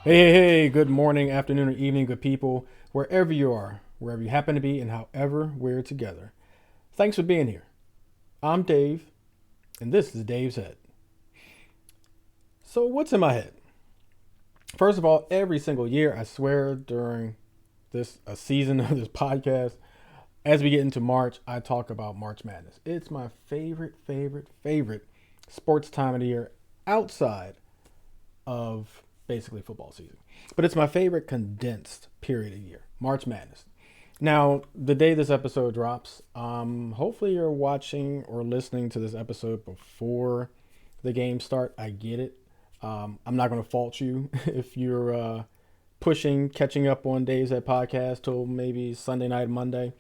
Hey, good morning, afternoon, or evening, good people, wherever you are, wherever you happen to be, and however we're together. Thanks for being here. I'm Dave, and this is Dave's Head. So, what's in my head? First of all, every single year, I swear, during this a season of this podcast, as we get into March, I talk about March Madness. It's my favorite sports time of the year outside of basically football season. But it's my favorite condensed period of year, March Madness. Now, the day this episode drops, hopefully you're watching or listening to this episode before the games start. I get it. I'm not going to fault you if you're catching up on days that podcast till maybe Sunday night, Monday,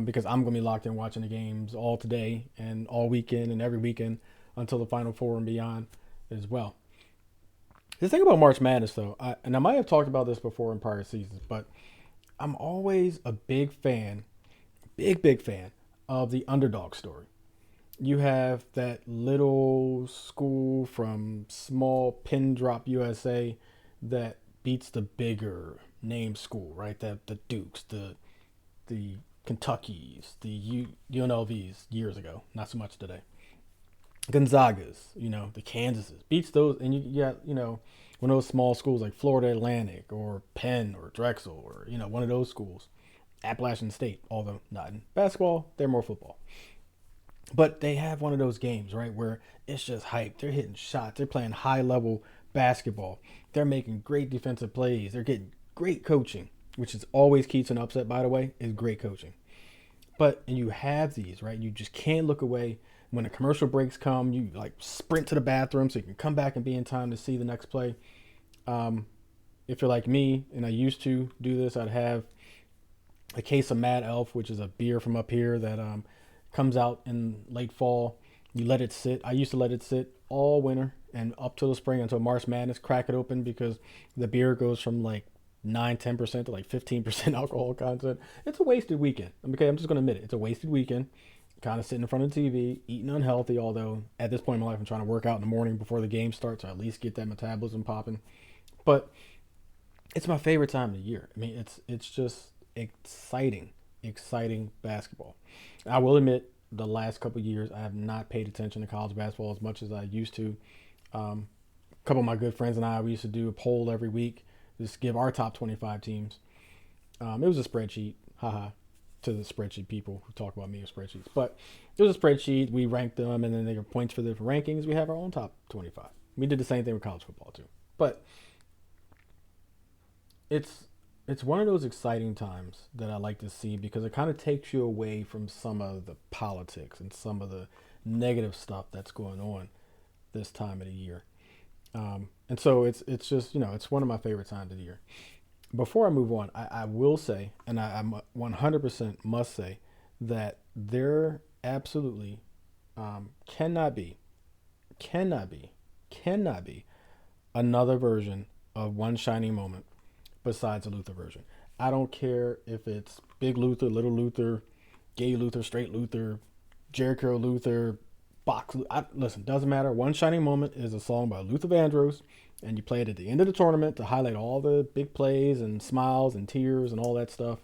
because I'm going to be locked in watching the games all today and all weekend and every weekend until the Final Four and beyond as well. The thing about March Madness, though, and I might have talked about this before in prior seasons, but I'm always a big fan of the underdog story. You have that little school from small pin drop USA that beats the bigger name school, right? The Dukes, the Kentuckys, the UNLVs years ago, not so much today. Gonzaga's, the Kansases, beats those, and you got, one of those small schools like Florida Atlantic or Penn or Drexel or, one of those schools, Appalachian State, although not in basketball, they're more football. But they have one of those games, right, where it's just hype. They're hitting shots, they're playing high level basketball, they're making great defensive plays, they're getting great coaching, which is always key to an upset, by the way, is great coaching. And you have these, right? You just can't look away. When the commercial breaks come, you like sprint to the bathroom so you can come back and be in time to see the next play. Um, if you're like me, and I used to do this, I'd have a case of Mad Elf, which is a beer from up here that comes out in late fall. You let it sit. I used to let it sit all winter and up till the spring until March Madness. Crack it open because the beer goes from like 9-10% to like 15% alcohol content. It's a wasted weekend. Okay, I'm just gonna admit it. It's a wasted weekend. Kind of sitting in front of the TV, eating unhealthy. Although at this point in my life, I'm trying to work out in the morning before the game starts, so I at least get that metabolism popping. But it's my favorite time of the year. I mean, it's just exciting basketball. I will admit, the last couple of years, I have not paid attention to college basketball as much as I used to. A couple of my good friends and I, we used to do a poll every week, just give our top 25 teams. It was a spreadsheet, haha, to the spreadsheet people who talk about me with spreadsheets. But it was a spreadsheet. We ranked them, and then they were points for the different rankings. We have our own top 25. We did the same thing with college football too. But it's it's one of those exciting times that I like to see because it kind of takes you away from some of the politics and some of the negative stuff that's going on this time of the year. And so it's just it's one of my favorite times of the year. Before I move on, I will say, and I'm 100% must say that there absolutely cannot be, cannot be, cannot be another version of One Shining Moment besides the Luther version. I don't care if it's Big Luther, Little Luther, Gay Luther, Straight Luther, Jericho Luther, Box. Listen, doesn't matter. One Shining Moment is a song by Luther Vandross, and you play it at the end of the tournament to highlight all the big plays and smiles and tears and all that stuff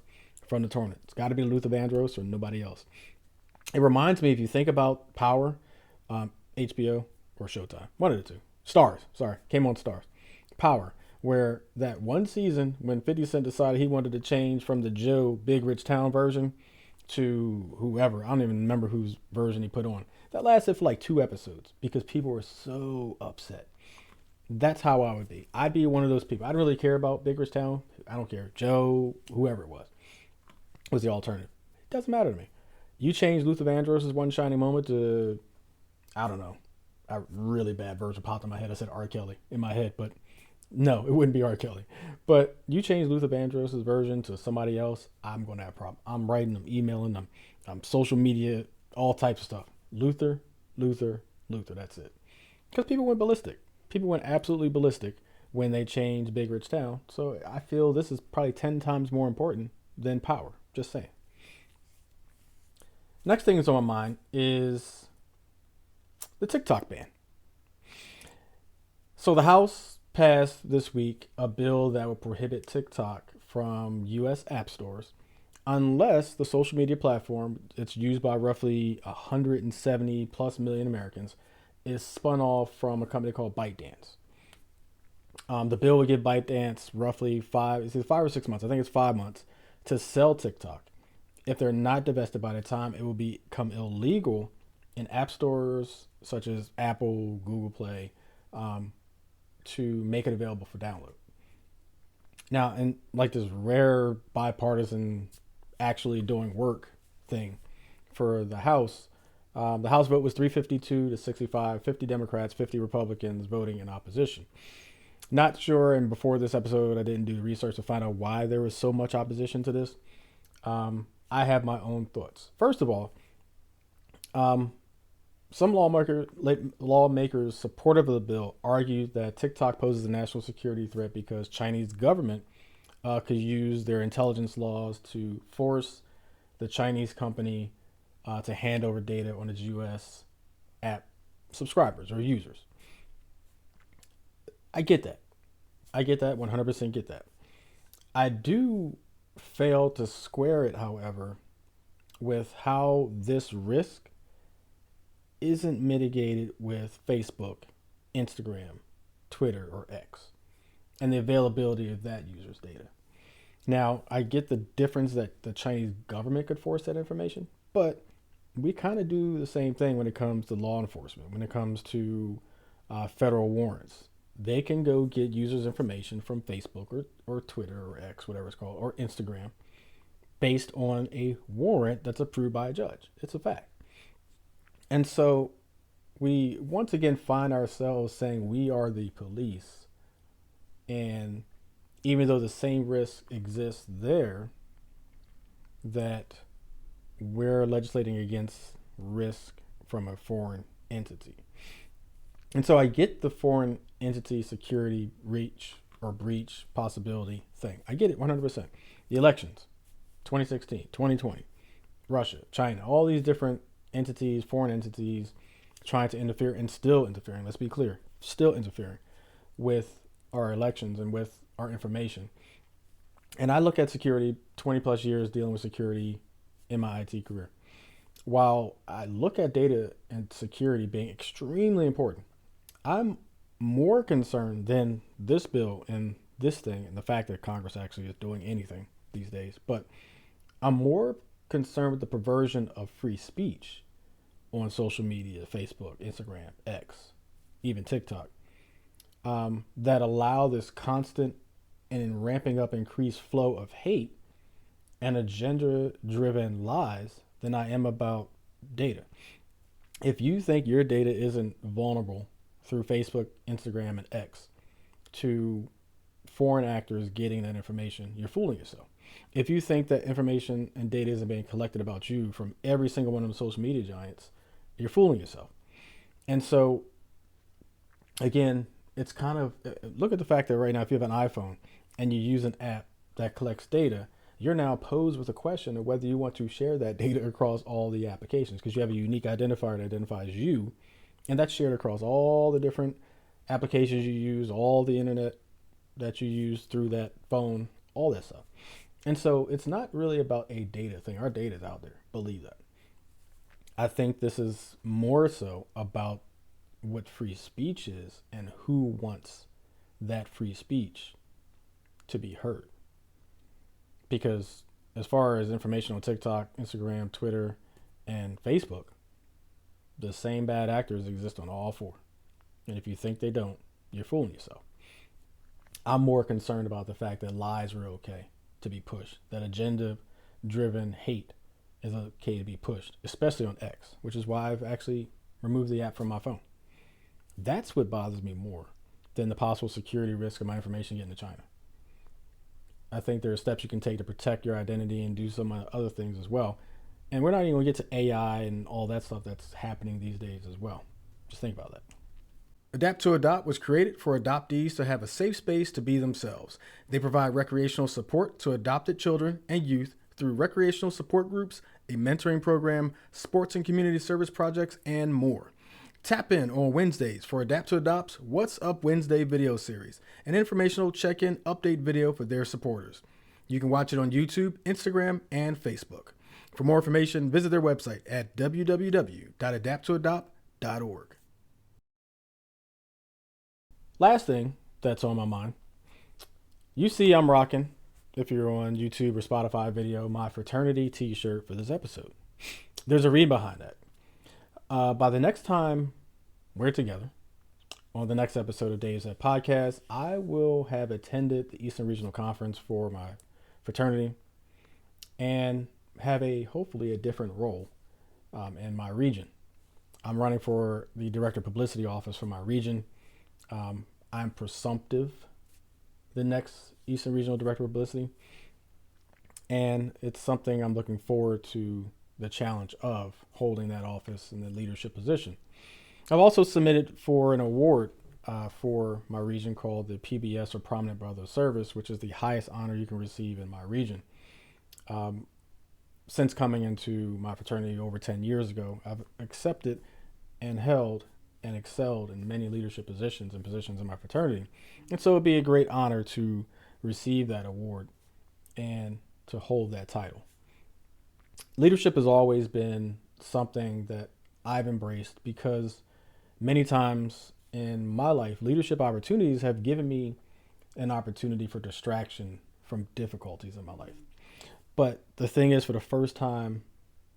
from the tournament. It's got to be Luther Vandross or nobody else. It reminds me, if you think about Power, HBO or Showtime, one of the two. Stars, sorry, came on Stars. Power, where that one season when 50 Cent decided he wanted to change from the Joe Big Rich Town version to whoever, I don't even remember whose version he put on. That lasted for like 2 episodes because people were so upset. That's how I would be. I'd be one of those people. I don't really care about Big Rich Town. I don't care. Joe, whoever it was the alternative. It doesn't matter to me. You change Luther Vandross's One Shining Moment to, I don't know, a really bad version popped in my head. I said R. Kelly in my head, but no, it wouldn't be R. Kelly. But you change Luther Vandross's version to somebody else, I'm going to have a problem. I'm writing them, emailing them, social media, all types of stuff. Luther, Luther, Luther. That's it. Because people went ballistic. People went absolutely ballistic when they changed Big Rich Town. So I feel this is probably 10 times more important than Power. Just saying. Next thing that's on my mind is the TikTok ban. So the House passed this week a bill that would prohibit TikTok from U.S. app stores unless the social media platform it's used by roughly 170 plus million Americans is spun off from a company called ByteDance. The bill would give ByteDance roughly is it 5 or 6 months? I think it's 5 months to sell TikTok. If they're not divested by the time, it will become illegal in app stores such as Apple, Google Play, to make it available for download. Now, in like this rare bipartisan actually doing work thing for the House vote was 352 to 65, 50 Democrats, 50 Republicans voting in opposition. Not sure, and before this episode, I didn't do the research to find out why there was so much opposition to this. I have my own thoughts. First of all, some lawmakers supportive of the bill argued that TikTok poses a national security threat because Chinese government could use their intelligence laws to force the Chinese company to hand over data on its U.S. app subscribers or users. I get that. 100% get that. I do fail to square it, however, with how this risk isn't mitigated with Facebook, Instagram, Twitter, or X, and the availability of that user's data. Now, I get the difference that the Chinese government could force that information, but we kind of do the same thing when it comes to law enforcement, when it comes to federal warrants. They can go get users' information from Facebook or Twitter or X, whatever it's called, or Instagram, based on a warrant that's approved by a judge. It's a fact. And so we once again find ourselves saying we are the police. And even though the same risk exists there, that we're legislating against risk from a foreign entity. And so I get the foreign entity security reach or breach possibility thing. I get it 100%. The elections, 2016, 2020, Russia, China, all these different entities, foreign entities trying to interfere and still interfering, let's be clear, still interfering with our elections and with our information. And I look at security, 20 plus years dealing with security in my IT career. While I look at data and security being extremely important, I'm more concerned than this bill and this thing and the fact that Congress actually is doing anything these days. But I'm more concerned with the perversion of free speech on social media, Facebook, Instagram, X, even TikTok, that allow this constant and ramping up increased flow of hate and agenda-driven lies than I am about data. If you think your data isn't vulnerable through Facebook, Instagram, and X to foreign actors getting that information, you're fooling yourself. If you think that information and data isn't being collected about you from every single one of the social media giants, you're fooling yourself. And so, again, it's kind of, look at the fact that right now, if you have an iPhone and you use an app that collects data, you're now posed with a question of whether you want to share that data across all the applications because you have a unique identifier that identifies you. And that's shared across all the different applications you use, all the internet that you use through that phone, all that stuff. And so it's not really about a data thing. Our data is out there. Believe that. I think this is more so about what free speech is and who wants that free speech to be heard. Because as far as information on TikTok, Instagram, Twitter, and Facebook, the same bad actors exist on all four. And if you think they don't, you're fooling yourself. I'm more concerned about the fact that lies are okay to be pushed, that agenda-driven hate is okay to be pushed, especially on X, which is why I've actually removed the app from my phone. That's what bothers me more than the possible security risk of my information getting to China. I think there are steps you can take to protect your identity and do some other things as well. And we're not even going to get to AI and all that stuff that's happening these days as well. Just think about that. Adapt to Adopt was created for adoptees to have a safe space to be themselves. They provide recreational support to adopted children and youth through recreational support groups, a mentoring program, sports and community service projects, and more. Tap in on Wednesdays for Adapt to Adopt's What's Up Wednesday video series, an informational check-in update video for their supporters. You can watch it on YouTube, Instagram, and Facebook. For more information, visit their website at www.adapttoadopt.org. Last thing that's on my mind, you see I'm rocking, if you're on YouTube or Spotify video, my fraternity t-shirt for this episode. There's a reason behind that. By the next time we're together on the next episode of Dave's Ed Podcast, I will have attended the Eastern Regional Conference for my fraternity and have hopefully a different role in my region. I'm running for the Director of Publicity Office for my region. I'm presumptive the next Eastern Regional Director of Publicity, and it's something I'm looking forward to the challenge of holding that office in the leadership position. I've also submitted for an award for my region called the PBS, or Prominent Brother of Service, which is the highest honor you can receive in my region. Since coming into my fraternity over 10 years ago, I've accepted and held and excelled in many leadership positions and positions in my fraternity. And so it'd be a great honor to receive that award and to hold that title. Leadership has always been something that I've embraced because many times in my life, leadership opportunities have given me an opportunity for distraction from difficulties in my life. But the thing is, for the first time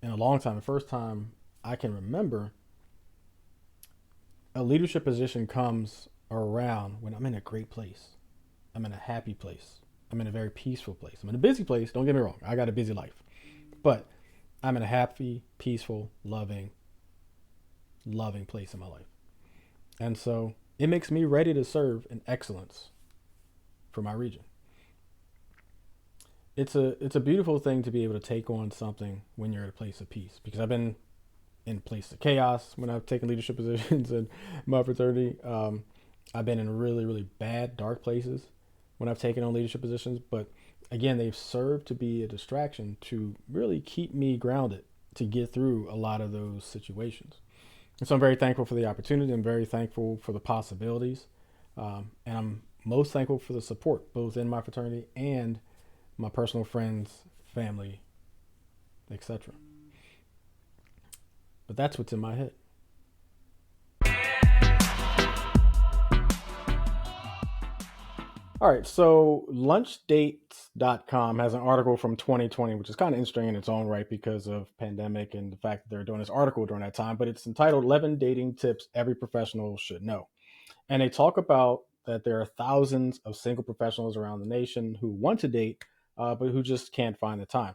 in a long time, the first time I can remember, a leadership position comes around when I'm in a great place. I'm in a happy place. I'm in a very peaceful place. I'm in a busy place. Don't get me wrong. I got a busy life. But I'm in a happy, peaceful, loving place in my life. And so it makes me ready to serve in excellence for my region. It's a beautiful thing to be able to take on something when you're at a place of peace, because I've been in a place of chaos when I've taken leadership positions in my fraternity. I've been in really, really bad, dark places when I've taken on leadership positions. But again, they've served to be a distraction to really keep me grounded to get through a lot of those situations. And so I'm very thankful for the opportunity. I'm very thankful for the possibilities. And I'm most thankful for the support, both in my fraternity and my personal friends, family, etc. But that's what's in my head. All right, so lunchdates.com has an article from 2020, which is kind of interesting in its own right because of pandemic and the fact that they're doing this article during that time, but it's entitled 11 Dating Tips Every Professional Should Know. And they talk about that there are thousands of single professionals around the nation who want to date, but who just can't find the time.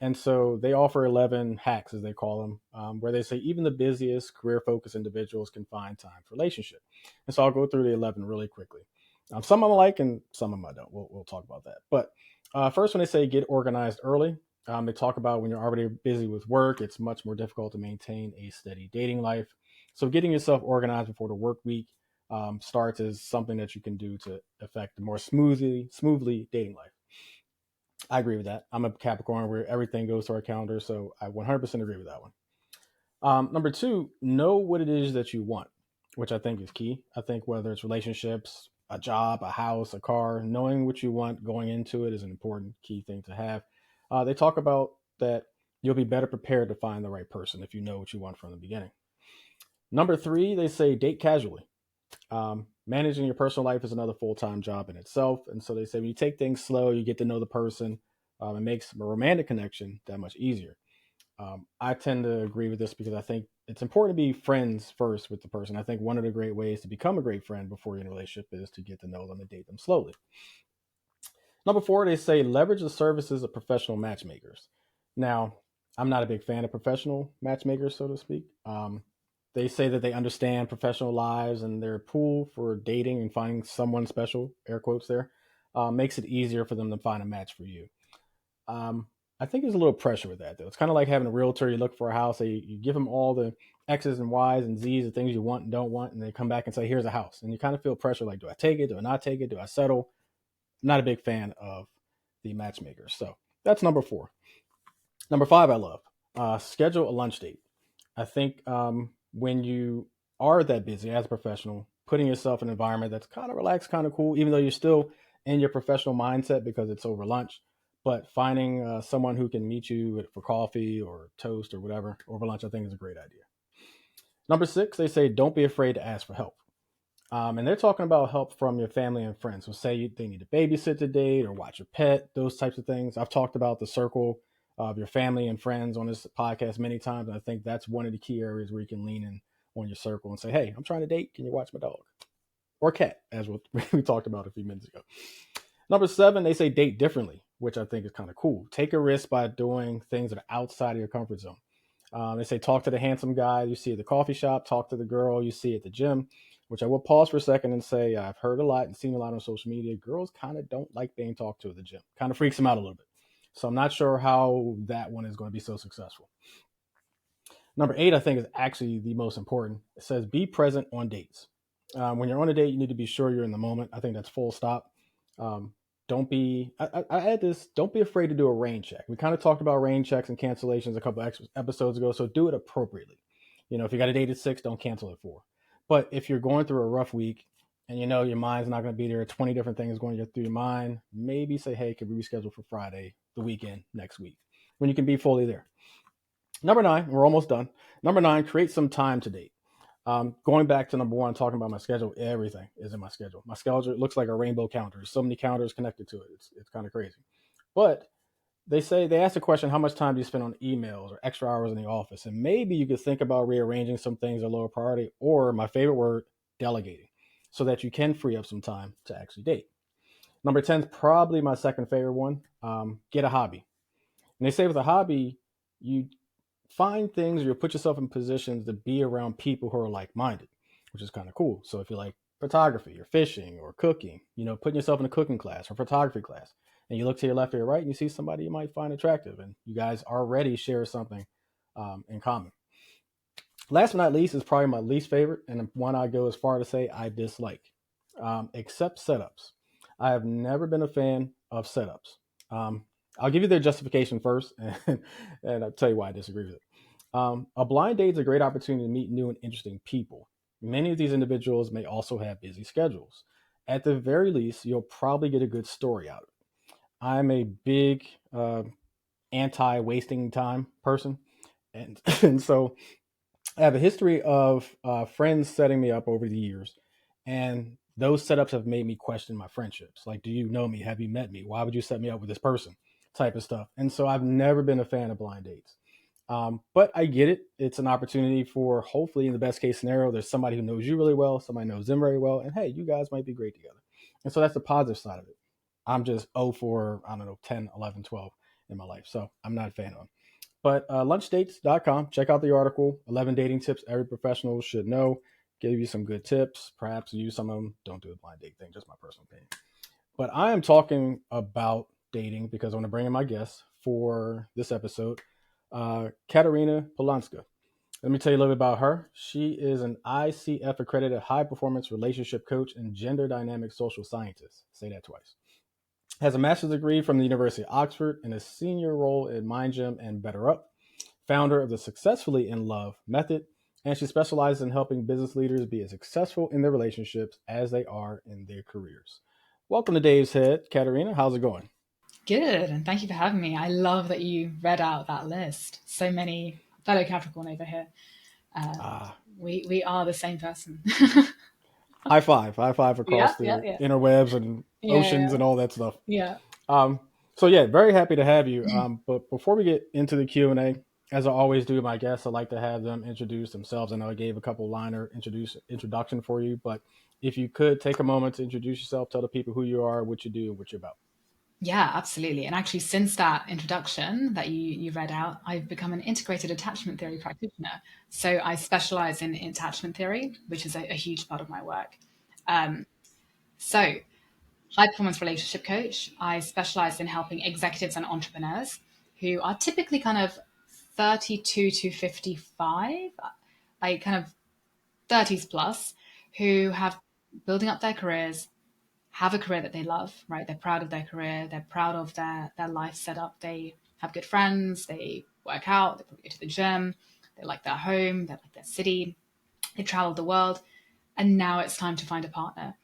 And so they offer 11 hacks, as they call them, where they say even the busiest career-focused individuals can find time for relationship. And so I'll go through the 11 really quickly. Some of them I like and some of them I don't. We'll talk about that. But first, when they say get organized early, they talk about when you're already busy with work, it's much more difficult to maintain a steady dating life. So getting yourself organized before the work week starts is something that you can do to affect a more smoothly dating life. I agree with that. I'm a Capricorn where everything goes to our calendar, so I 100% agree with that one. Number two, know what it is that you want, which I think is key. I think whether it's relationships, a job, a house, a car, knowing what you want going into it is an important key thing to have. They talk about that you'll be better prepared to find the right person if you know what you want from the beginning. Number three, they say date casually. Managing your personal life is another full-time job in itself. And so they say when you take things slow, you get to know the person. It makes a romantic connection that much easier. I tend to agree with this because I think it's important to be friends first with the person. I think one of the great ways to become a great friend before you're in a relationship is to get to know them and date them slowly. Number four, they say leverage the services of professional matchmakers. Now, I'm not a big fan of professional matchmakers, so to speak. They say that they understand professional lives and their pool for dating and finding someone special, air quotes there, makes it easier for them to find a match for you. I think there's a little pressure with that, though. It's kind of like having a realtor. You look for a house, you give them all the X's and Y's and Z's, the things you want and don't want, and they come back and say, here's a house. And you kind of feel pressure like, do I take it? Do I not take it? Do I settle? I'm not a big fan of the matchmakers. So that's number four. Number five, I love. Schedule a lunch date. I think when you are that busy as a professional, putting yourself in an environment that's kind of relaxed, kind of cool, even though you're still in your professional mindset because it's over lunch, but finding someone who can meet you for coffee or toast or whatever over lunch, I think is a great idea. Number six, they say don't be afraid to ask for help. And they're talking about help from your family and friends. So, say they need to babysit the date or watch your pet, those types of things. I've talked about the circle of your family and friends on this podcast many times. And I think that's one of the key areas where you can lean in on your circle and say, hey, I'm trying to date. Can you watch my dog or cat, as we talked about a few minutes ago? Number seven, they say date differently, which I think is kind of cool. Take a risk by doing things that are outside of your comfort zone. They say talk to the handsome guy you see at the coffee shop, talk to the girl you see at the gym, which I will pause for a second and say I've heard a lot and seen a lot on social media. Girls kind of don't like being talked to at the gym, kind of freaks them out a little bit. So I'm not sure how that one is going to be so successful. Number eight, I think, is actually the most important. It says be present on dates. When you're on a date, you need to be sure you're in the moment. I think that's full stop. Um, don't be, I add this, don't be afraid to do a rain check. We kind of talked about rain checks and cancellations a couple episodes ago, so do it appropriately. If you got a date at 6, don't cancel at 4. But if you're going through a rough week and you know your mind's not going to be there, 20 different things going through your mind, maybe say, hey, can we reschedule for Friday, the weekend, next week, when you can be fully there. Number 9, we're almost done. Number 9, create some time to date. Going back to number 1, talking about my schedule, everything is in my schedule. My schedule looks like a rainbow calendar. There's so many calendars connected to it. It's kind of crazy. But they ask the question, how much time do you spend on emails or extra hours in the office? And maybe you could think about rearranging some things at lower priority, or my favorite word, delegating, so that you can free up some time to actually date. Number 10 is probably my second favorite one. Get a hobby. And they say with a hobby, you find things or you'll put yourself in positions to be around people who are like-minded, which is kind of cool. So if you like photography or fishing or cooking, putting yourself in a cooking class or photography class, and you look to your left or your right and you see somebody you might find attractive, and you guys already share something in common. Last but not least is probably my least favorite, and one I go as far to say I dislike, except setups. I have never been a fan of setups. Um, I'll give you their justification first, and I'll tell you why I disagree with it. A blind date is a great opportunity to meet new and interesting people. Many of these individuals may also have busy schedules. At the very least, you'll probably get a good story out of it. I'm a big anti-wasting time person, and and so I have a history of friends setting me up over the years, and those setups have made me question my friendships. Like, do you know me? Have you met me? Why would you set me up with this person? Type of stuff. And so I've never been a fan of blind dates. But I get it. It's an opportunity for, hopefully, in the best case scenario, there's somebody who knows you really well, somebody knows them very well, and hey, you guys might be great together. And so that's the positive side of it. I'm just 0 for, I don't know, 10, 11, 12 in my life. So I'm not a fan of them. But lunchdates.com, check out the article, 11 dating tips every professional should know. Give you some good tips. Perhaps use some of them. Don't do the blind date thing, just my personal opinion. But I am talking about dating because I want to bring in my guest for this episode, Katarina Polonska. Let me tell you a little bit about her. She is an ICF accredited high performance relationship coach and gender dynamic social scientist. Say that twice. Has a master's degree from the University of Oxford and a senior role in Mind Gym and Better Up, founder of the Successfully in Love method, and she specializes in helping business leaders be as successful in their relationships as they are in their careers. Welcome to Dave's Head, Katarina. How's it going? Good, and thank you for having me. I love that you read out that list. So many fellow Capricorn over here. Uh, Ah, we are the same person. high five Yeah, across yeah, the yeah, interwebs and oceans yeah, and all that stuff. yeah. Um, so yeah, very happy to have you. But before we get into the Q&A, as I always do with my guests, I like to have them introduce themselves. I know I gave a couple liner introduction for you, but if you could take a moment to introduce yourself, tell the people who you are, what you do, and what you're about. Yeah, absolutely. And actually, since that introduction that you read out, I've become an integrated attachment theory practitioner. So I specialize in attachment theory, which is a huge part of my work. So high performance relationship coach. I specialize in helping executives and entrepreneurs who are typically kind of 32 to 55, like kind of 30s plus, who have building up their careers, have a career that they love, right? They're proud of their career, they're proud of their life setup. They have good friends, they work out, they probably go to the gym, they like their home, they like their city, They traveled the world, and now it's time to find a partner.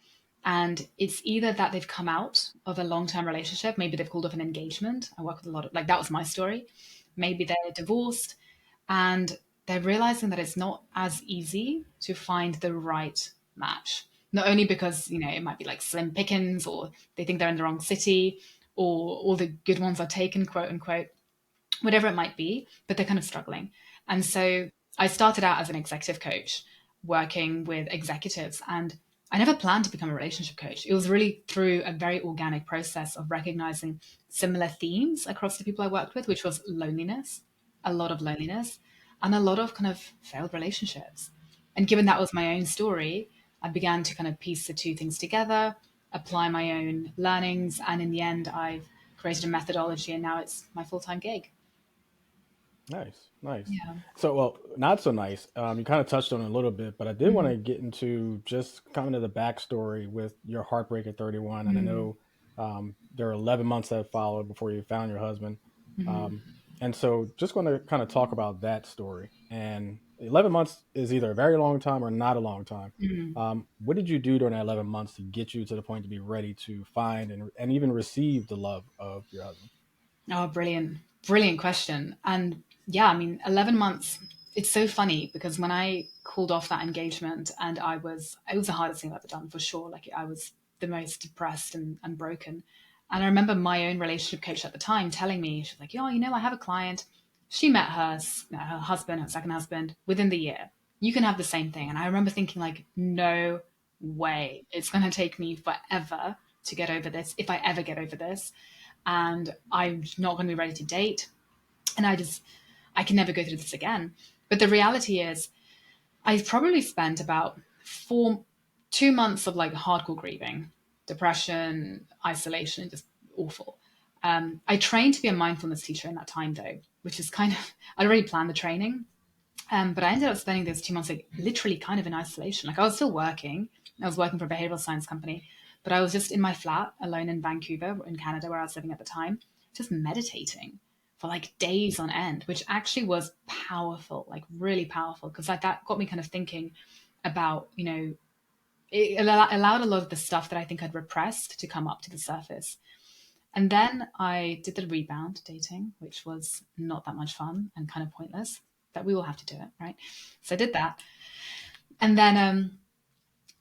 And it's either that they've come out of a long-term relationship, maybe they've called off an engagement. I work with a lot of, like, that was my story. Maybe they're divorced and they're realizing that it's not as easy to find the right match. Not only because, it might be like slim pickings, or they think they're in the wrong city, or all the good ones are taken, quote unquote, whatever it might be, but they're kind of struggling. And so I started out as an executive coach working with executives, and I never planned to become a relationship coach. It was really through a very organic process of recognizing similar themes across the people I worked with, which was loneliness, a lot of loneliness, and a lot of kind of failed relationships. And given that was my own story, I began to kind of piece the two things together, apply my own learnings, and in the end, I've created a methodology, and now it's my full-time gig. Nice, nice. Yeah. So, well, not so nice. You kind of touched on it a little bit, but I did want Mm, to get into just kind of the backstory with your heartbreak at 31. And I mm, know there are 11 months that followed before you found your husband. mhm, Um, and so, just going to kind of talk about that story. And 11 months is either a very long time or not a long time. mm. What did you do during that 11 months to get you to the point to be ready to find and even receive the love of your husband? Oh, brilliant. Brilliant question. And yeah, I mean, 11 months, it's so funny because when I called off that engagement, and it was the hardest thing I've ever done for sure. Like, I was the most depressed and broken. And I remember my own relationship coach at the time telling me, she's like, I have a client. She met her husband, her second husband, within the year. You can have the same thing. And I remember thinking, like, no way. It's going to take me forever to get over this, if I ever get over this, and I'm not going to be ready to date. And I can never go through this again. But the reality is, I probably spent about 2 months of like hardcore grieving, depression, isolation, just awful. I trained to be a mindfulness teacher in that time, though, which is kind of, I'd already planned the training. But I ended up spending those 2 months like literally kind of in isolation. Like, I was still working. I was working for a behavioral science company, but I was just in my flat alone in Vancouver, in Canada, where I was living at the time, just meditating for like days on end, which actually was powerful, like really powerful, because like that got me kind of thinking about, it allowed a lot of the stuff that I think I'd repressed to come up to the surface. And then I did the rebound dating, which was not that much fun and kind of pointless, but we will have to do it, right? So I did that. And then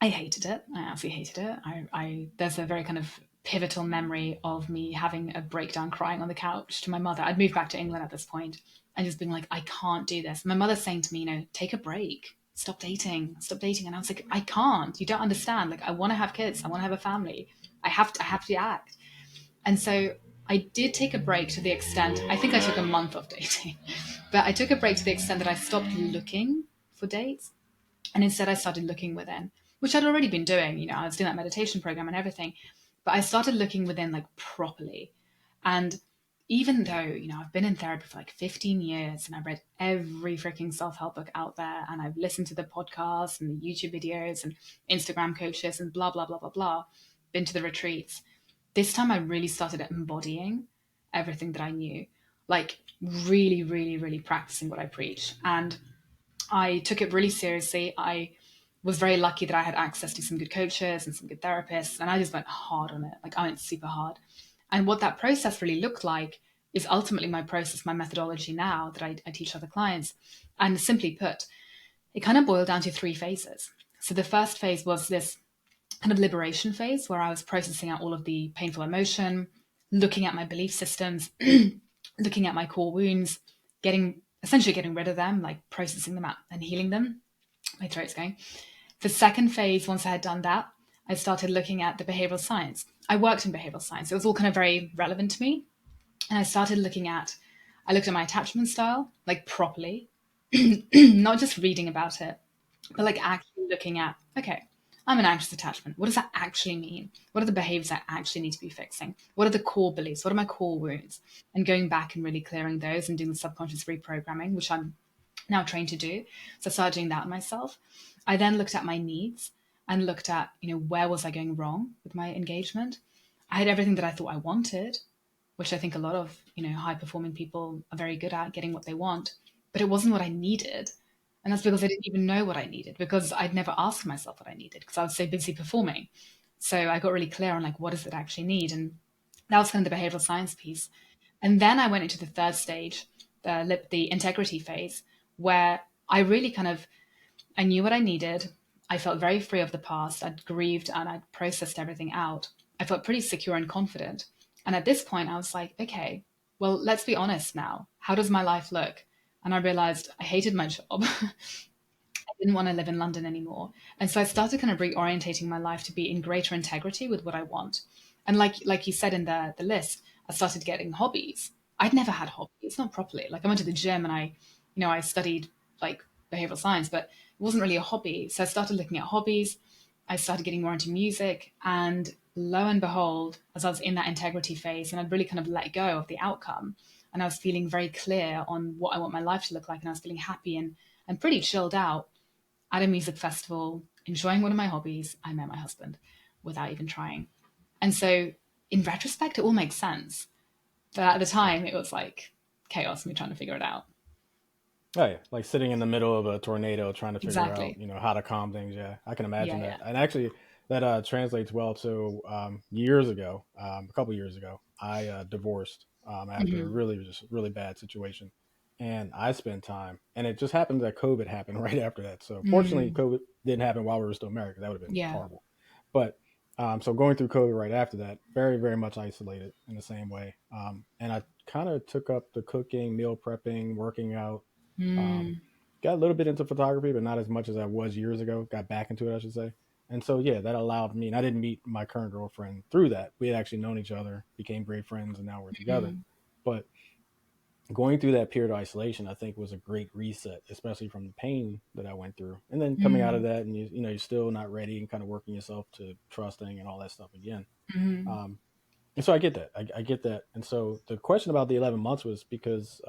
I hated it. I absolutely hated it. There's a very kind of pivotal memory of me having a breakdown crying on the couch to my mother. I'd moved back to England at this point and just being like, I can't do this. My mother's saying to me, take a break, stop dating, stop dating. And I was like, I can't. You don't understand. Like, I want to have kids. I want to have a family. I have to act. And so I did take a break to the extent, I think I took a month off dating, but I took a break to the extent that I stopped looking for dates. And instead, I started looking within, which I'd already been doing. I was doing that meditation program and everything, but I started looking within like properly. And even though, I've been in therapy for like 15 years and I've read every freaking self help book out there, and I've listened to the podcasts and the YouTube videos and Instagram coaches and blah, blah, blah, blah, blah, been to the retreats, this time I really started embodying everything that I knew, like really, really, really practicing what I preach. And I took it really seriously. I was very lucky that I had access to some good coaches and some good therapists, and I just went hard on it. Like, I went super hard. And what that process really looked like is ultimately my process, my methodology now that I teach other clients. And simply put, it kind of boiled down to three phases. So the first phase was this kind of liberation phase where I was processing out all of the painful emotion, looking at my belief systems, looking at my core wounds, essentially getting rid of them, like processing them out and healing them. My throat's going. The second phase, once I had done that, I started looking at the behavioral science. I worked in behavioral science. It was all kind of very relevant to me. And I looked at my attachment style, like properly, not just reading about it, but like actually looking at, okay, I'm an anxious attachment. What does that actually mean? What are the behaviors I actually need to be fixing? What are the core beliefs? What are my core wounds? And going back and really clearing those and doing the subconscious reprogramming, which I'm now trained to do. So I started doing that myself. I then looked at my needs and looked at, where was I going wrong with my engagement? I had everything that I thought I wanted, which I think a lot of, high performing people are very good at getting what they want, but it wasn't what I needed. And that's because I didn't even know what I needed, because I'd never asked myself what I needed because I was so busy performing. So I got really clear on like, what does it actually need? And that was kind of the behavioral science piece. And then I went into the third stage, the integrity phase, where I really kind of, I knew what I needed. I felt very free of the past. I'd grieved and I'd processed everything out. I felt pretty secure and confident. And at this point, I was like, okay, well, let's be honest now. How does my life look? And I realized I hated my job. Didn't want to live in London anymore. And so I started kind of reorientating my life to be in greater integrity with what I want. And like you said in the list, I started getting hobbies. I'd never had hobbies, not properly. Like I went to the gym and I studied like behavioral science, but it wasn't really a hobby. So I started looking at hobbies. I started getting more into music, and lo and behold, as I was in that integrity phase and I'd really kind of let go of the outcome, and I was feeling very clear on what I want my life to look like, and I was feeling happy and pretty chilled out at a music festival, enjoying one of my hobbies, I met my husband without even trying. And so, in retrospect, it all makes sense. But at the time, it was like chaos, me trying to figure it out. Oh yeah, like sitting in the middle of a tornado trying to figure out, Exactly. how to calm things. Yeah, I can Yeah, imagine that. yeah. And actually, that translates well to years ago, a couple years ago, I divorced after a Hmm. really just really bad situation, and I spent time, and it just happened that COVID happened right after that. So fortunately, Mm. COVID didn't happen while we were still married, 'cause that would have been Yeah. horrible. But so going through COVID right after that, very very much isolated in the same way, and I kind of took up the cooking, meal prepping, working out. Um, Mm. got a little bit into photography, but not as much as I was years ago. Got back into it, I should say. And so, yeah, that allowed me, and I didn't meet my current girlfriend through that. We had actually known each other, became great friends, and now we're together. Mm. But going through that period of isolation, I think was a great reset, especially from the pain that I went through. And then coming out of Mm. that, and you're still not ready, and kind of working yourself to trusting and all that stuff again. Mm. Um, and so I get that. I get that. And so the question about the 11 months was because,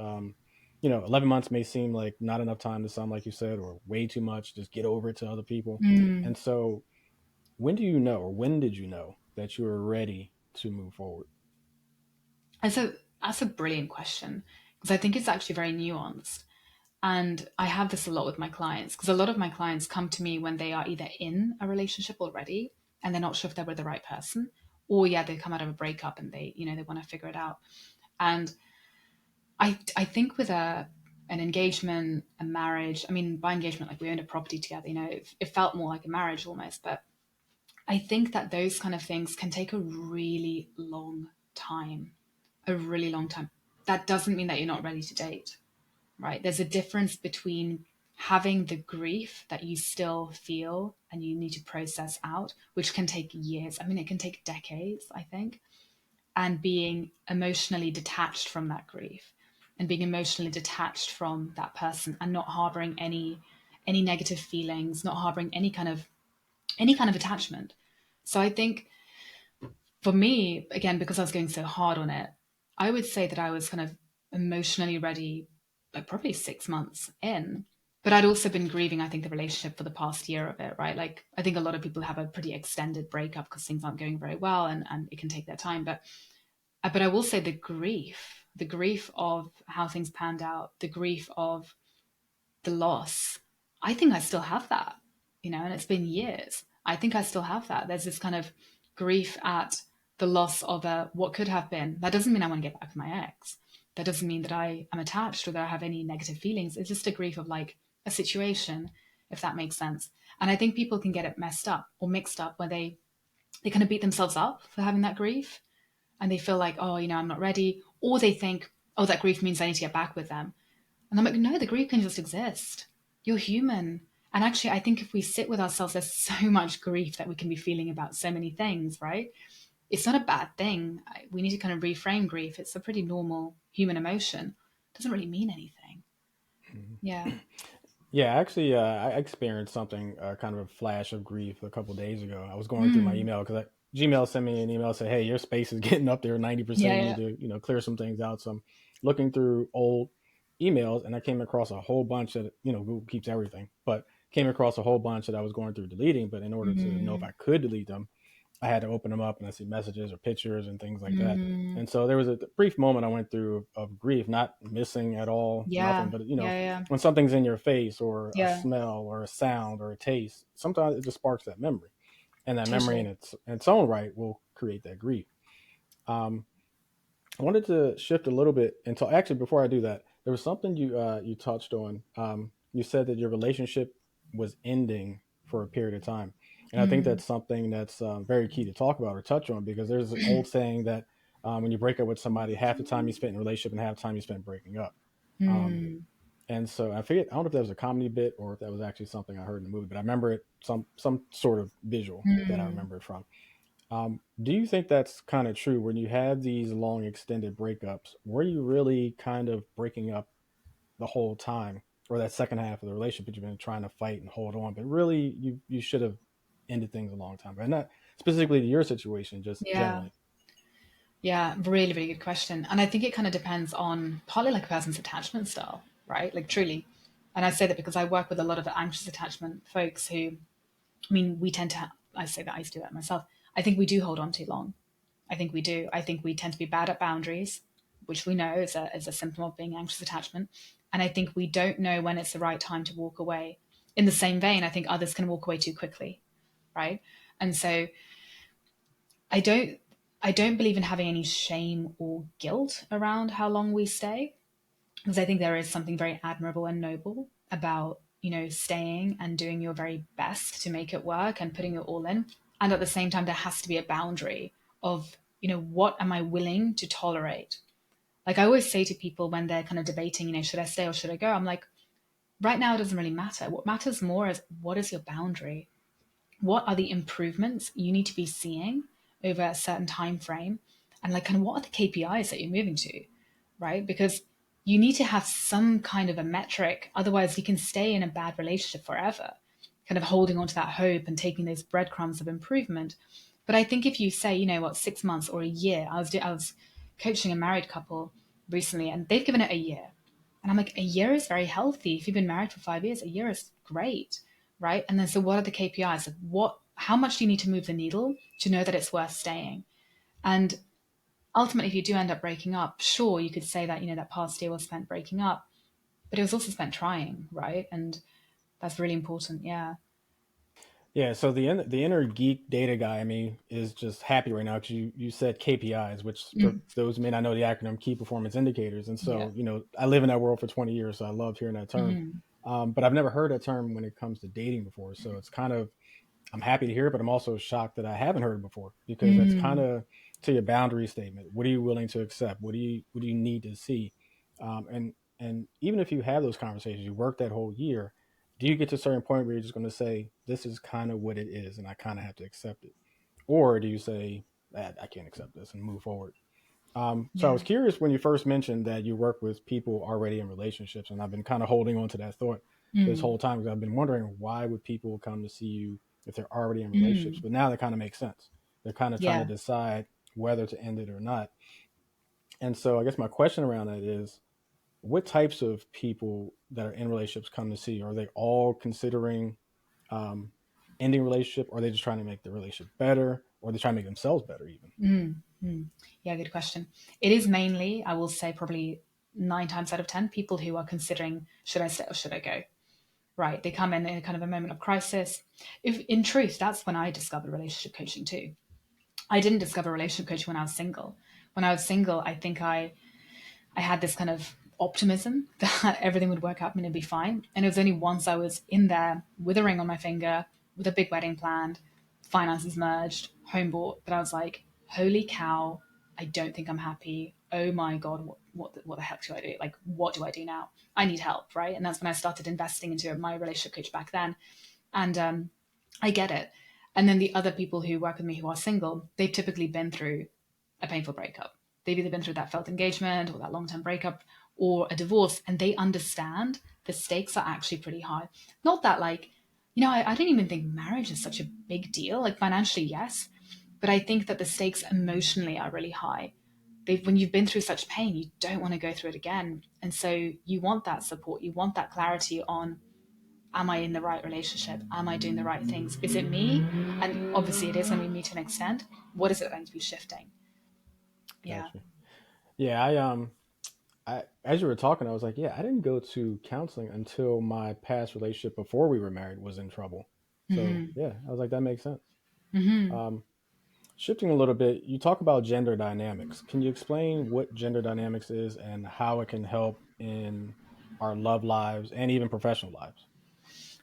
11 months may seem like not enough time to some, like you said, or way too much. Just get over it to other people. Mm. And so when do you know, or when did you know that you were ready to move forward? And so that's a brilliant question, because I think it's actually very nuanced. And I have this a lot with my clients, because a lot of my clients come to me when they are either in a relationship already and they're not sure if they're with the right person, or yeah, they come out of a breakup and they want to figure it out. And I think with an engagement, a marriage, I mean, by engagement, like we owned a property together, it felt more like a marriage almost. But I think that those kind of things can take a really long time, a really long time. That doesn't mean that you're not ready to date, right? There's a difference between having the grief that you still feel and you need to process out, which can take years. I mean, it can take decades, I think, and being emotionally detached from that grief and being emotionally detached from that person and not harboring any negative feelings, not harboring any kind of attachment. So I think for me, again, because I was going so hard on it, I would say that I was kind of emotionally ready, like probably 6 months in. But I'd also been grieving, I think, the relationship for the past year of it, right? Like, I think a lot of people have a pretty extended breakup because things aren't going very well, and it can take their time. But I will say the grief of how things panned out, the grief of the loss, I think I still have that, and it's been years. I think I still have that. There's this kind of grief at the loss of what could have been. That doesn't mean I want to get back with my ex. That doesn't mean that I am attached or that I have any negative feelings. It's just a grief of like a situation, if that makes sense. And I think people can get it messed up or mixed up where they kind of beat themselves up for having that grief, and they feel like, oh, I'm not ready. Or they think, oh, that grief means I need to get back with them. And I'm like, no, the grief can just exist. You're human. And actually, I think if we sit with ourselves, there's so much grief that we can be feeling about so many things, right? It's not a bad thing. We need to kind of reframe grief. It's a pretty normal human emotion. It doesn't really mean anything. Yeah. Yeah, actually, I experienced something, kind of a flash of grief a couple days ago. I was going through my Mm. email because Gmail sent me an email said, "Hey, your space is getting up there 90%. Yeah, You yeah. need to, clear some things out." So I'm looking through old emails, and I came across a whole bunch that Google keeps everything, but came across a whole bunch that I was going through deleting. But in order to know if Mm. I could delete them, I had to open them up and I see messages or pictures and things like that. Mm, And so there was a brief moment I went through of grief, not missing at all, nothing, yeah, but yeah, yeah, when something's in your face or a yeah, smell or a sound or a taste, sometimes it just sparks that memory, and that memory totally. in its own right will create that grief. Um, I wanted to shift a little bit until actually before I do that, there was something you touched on. You said that your relationship was ending for a period of time, and I think Mm, that's something that's very key to talk about or touch on because there's an old saying that when you break up with somebody, half the time you spent in a relationship and half the time you spent breaking up. Um, mm, and so I forget, I don't know if that was a comedy bit or if that was actually something I heard in the movie, but I remember it some sort of visual that I mm. remember it from. Do you think that's kind of true when you have these long extended breakups? Were you really kind of breaking up the whole time, or that second half of the relationship you've been trying to fight and hold on, but really you should have ended things a long time ago, and not specifically to your situation, just Yeah. generally. Yeah, really, really good question. And I think it kind of depends on partly like a person's attachment style, right? Like truly. And I say that because I work with a lot of anxious attachment folks who, I mean, we tend to, I say that I used to do that myself. I think we do hold on too long. I think we do. I think we tend to be bad at boundaries, which we know is a symptom of being anxious attachment. And I think we don't know when it's the right time to walk away. In the same vein, I think others can walk away too quickly, right? And so I don't I don't believe in having any shame or guilt around how long we stay because I think there is something very admirable and noble about, staying and doing your very best to make it work and putting it all in. And at the same time there has to be a boundary of, what am I willing to tolerate? Like I always say to people when they're kind of debating, should I stay or should I go? I'm like, right now it doesn't really matter. What matters more is what is your boundary? What are the improvements you need to be seeing over a certain time frame, and like kind of what are the KPIs that you're moving to, right? Because you need to have some kind of a metric, otherwise you can stay in a bad relationship forever, kind of holding on to that hope and taking those breadcrumbs of improvement. But I think if you say, 6 months or a year, I was coaching a married couple recently and they've given it a year, and I'm like, a year is very healthy. If you've been married for 5 years, a year is great, right? And then so what are the KPIs of how much do you need to move the needle to know that it's worth staying? And ultimately, if you do end up breaking up, sure, you could say that, that past year was spent breaking up, but it was also spent trying, right? And that's really important. Yeah. Yeah, so the inner geek data guy, I mean, is just happy right now because you said KPIs, which for Mm, those who may not know the acronym, key performance indicators. And yeah. so, I live in that world for 20 years, so I love hearing that term. Hmm. But I've never heard that term when it comes to dating before. So it's kind of, I'm happy to hear it, but I'm also shocked that I haven't heard it before because that's kind Mm, of to your boundary statement. What are you willing to accept? What do you need to see? And even if you have those conversations, you work that whole year, do you get to a certain point where you're just going to say, this is kind of what it is and I kind of have to accept it? Or do you say, I can't accept this and move forward? So I yeah. was curious when you first mentioned that you work with people already in relationships, and I've been kind of holding on to that thought this Mm, whole time because I've been wondering why would people come to see you if they're already in relationships? mm, But now that kind of makes sense. They're kind of trying to yeah. decide whether to end it or not. And so I guess my question around that is, what types of people that are in relationships come to see you? Are they all considering um, ending a relationship, or are they just trying to make the relationship better, or are they trying to make themselves better even? Mm, mm. Yeah, good question. It is mainly, I will say, probably 9 times out of 10 people who are considering should I stay or should I go? Right. They come in a kind of a moment of crisis. If in truth, that's when I discovered relationship coaching too. I didn't discover relationship coaching when I was single. When I was single, I think I had this kind of optimism that everything would work out and it'd be fine. And it was only once I was in there with a ring on my finger, with a big wedding planned, finances merged, home bought, that I was like, holy cow, I don't think I'm happy. Oh my God, what the heck do I do? Like, what do I do now? I need help, right? And that's when I started investing into my relationship coach back then. And I get it. And then the other people who work with me who are single, they've typically been through a painful breakup. They've either been through that failed engagement or that long term breakup or a divorce, and they understand the stakes are actually pretty high. Not that, like, I don't even think marriage is such a big deal. Like, financially, yes. But I think that the stakes emotionally are really high. When you've been through such pain, you don't want to go through it again. And so you want that support, you want that clarity on am I in the right relationship? Am I doing the right things? Is it me? And obviously it is going to be me to an extent. What is it going to be shifting? Yeah. Gotcha. Yeah, I as you were talking, I was like, yeah, I didn't go to counseling until my past relationship before we were married was in trouble. So Mm-hmm. yeah, I was like, that makes sense. Mm-hmm. Um, Shifting a little bit, you talk about gender dynamics. Can you explain what gender dynamics is and how it can help in our love lives and even professional lives?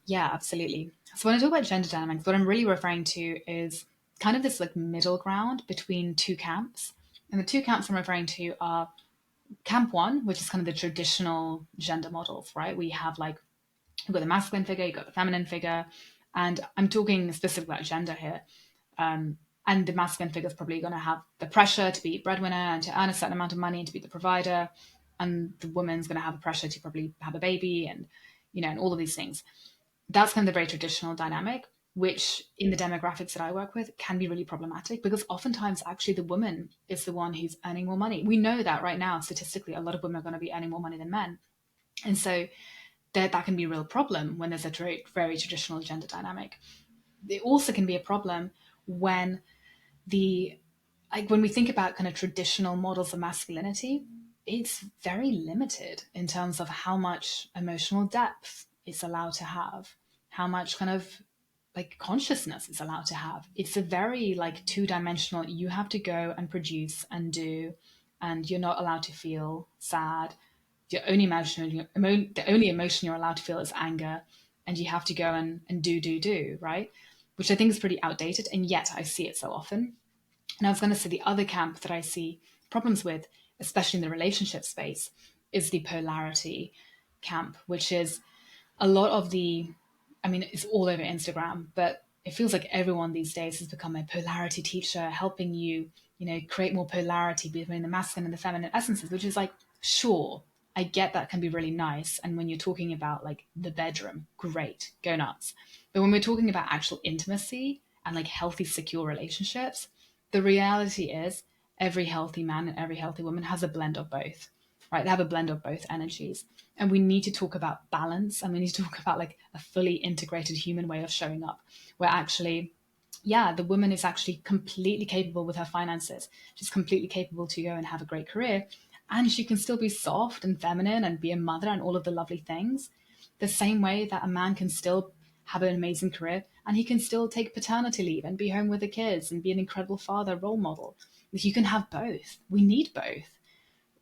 Yeah, absolutely. So when I talk about gender dynamics, what I'm really referring to is kind of this like middle ground between two camps. And the two camps I'm referring to are camp one, which is kind of the traditional gender models, right? We have like, you've got the masculine figure, you've got the feminine figure. And I'm talking specifically about gender here. And the masculine figure is probably going to have the pressure to be breadwinner and to earn a certain amount of money and to be the provider. And the woman's going to have the pressure to probably have a baby and, and all of these things. That's kind of the very traditional dynamic, which in the demographics that I work with can be really problematic because oftentimes actually the woman is the one who's earning more money. We know that right now, statistically, a lot of women are going to be earning more money than men. And so that can be a real problem when there's a very traditional gender dynamic. It also can be a problem when the when we think about kind of traditional models of masculinity, it's very limited in terms of how much emotional depth it's allowed to have, how much kind of like consciousness it's allowed to have. It's a very like two-dimensional, you have to go and produce and do, and you're not allowed to feel sad. The only emotion you're allowed to feel is anger, and you have to go and do, right? Which I think is pretty outdated, and yet I see it so often. And I was going to say the other camp that I see problems with, especially in the relationship space, is the polarity camp, which is a lot of I mean, it's all over Instagram, but it feels like everyone these days has become a polarity teacher, helping you, create more polarity between the masculine and the feminine essences, which is like, sure, I get that can be really nice. And when you're talking about like the bedroom, great, go nuts. But when we're talking about actual intimacy and like healthy, secure relationships, the reality is every healthy man and every healthy woman has a blend of both, right? They have a blend of both energies. And we need to talk about balance, and we need to talk about like a fully integrated human way of showing up where actually, yeah, the woman is actually completely capable with her finances. She's completely capable to go and have a great career. And she can still be soft and feminine and be a mother and all of the lovely things. The same way that a man can still have an amazing career and he can still take paternity leave and be home with the kids and be an incredible father role model. You can have both. We need both.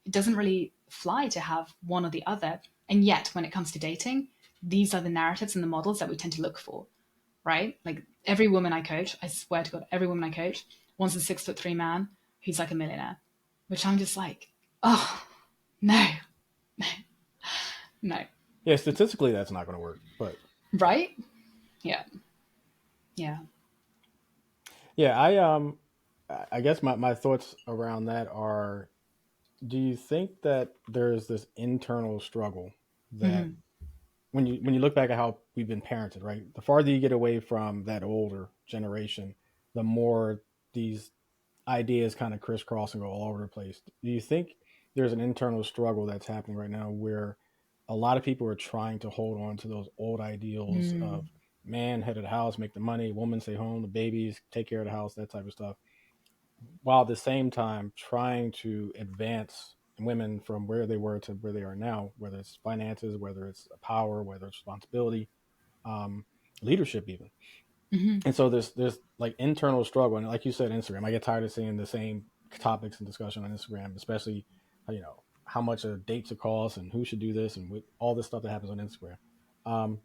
It doesn't really fly to have one or the other. And yet, when it comes to dating, these are the narratives and the models that we tend to look for, right? Like every woman I coach, I swear to God, every woman I coach wants a 6'3" man who's like a millionaire, which I'm just like, oh, no, no, Yeah, statistically, that's not going to work. But right? Yeah, yeah. yeah, I guess my thoughts around that are: do you think that there's this internal struggle that Mm-hmm. when you look back at how we've been parented, right? The farther you get away from that older generation, the more these ideas kind of crisscross and go all over the place. Do you think there's an internal struggle that's happening right now where a lot of people are trying to hold on to those old ideals Mm. of man head of the house, make the money, woman stay home, the babies, take care of the house, that type of stuff, while at the same time trying to advance women from where they were to where they are now, whether it's finances, whether it's power, whether it's responsibility, um, leadership even. Mm-hmm. And so there's like internal struggle, and like you said, Instagram. I get tired of seeing the same topics and discussion on Instagram, especially how much a date to cost and who should do this and with all this stuff that happens on Instagram. Um,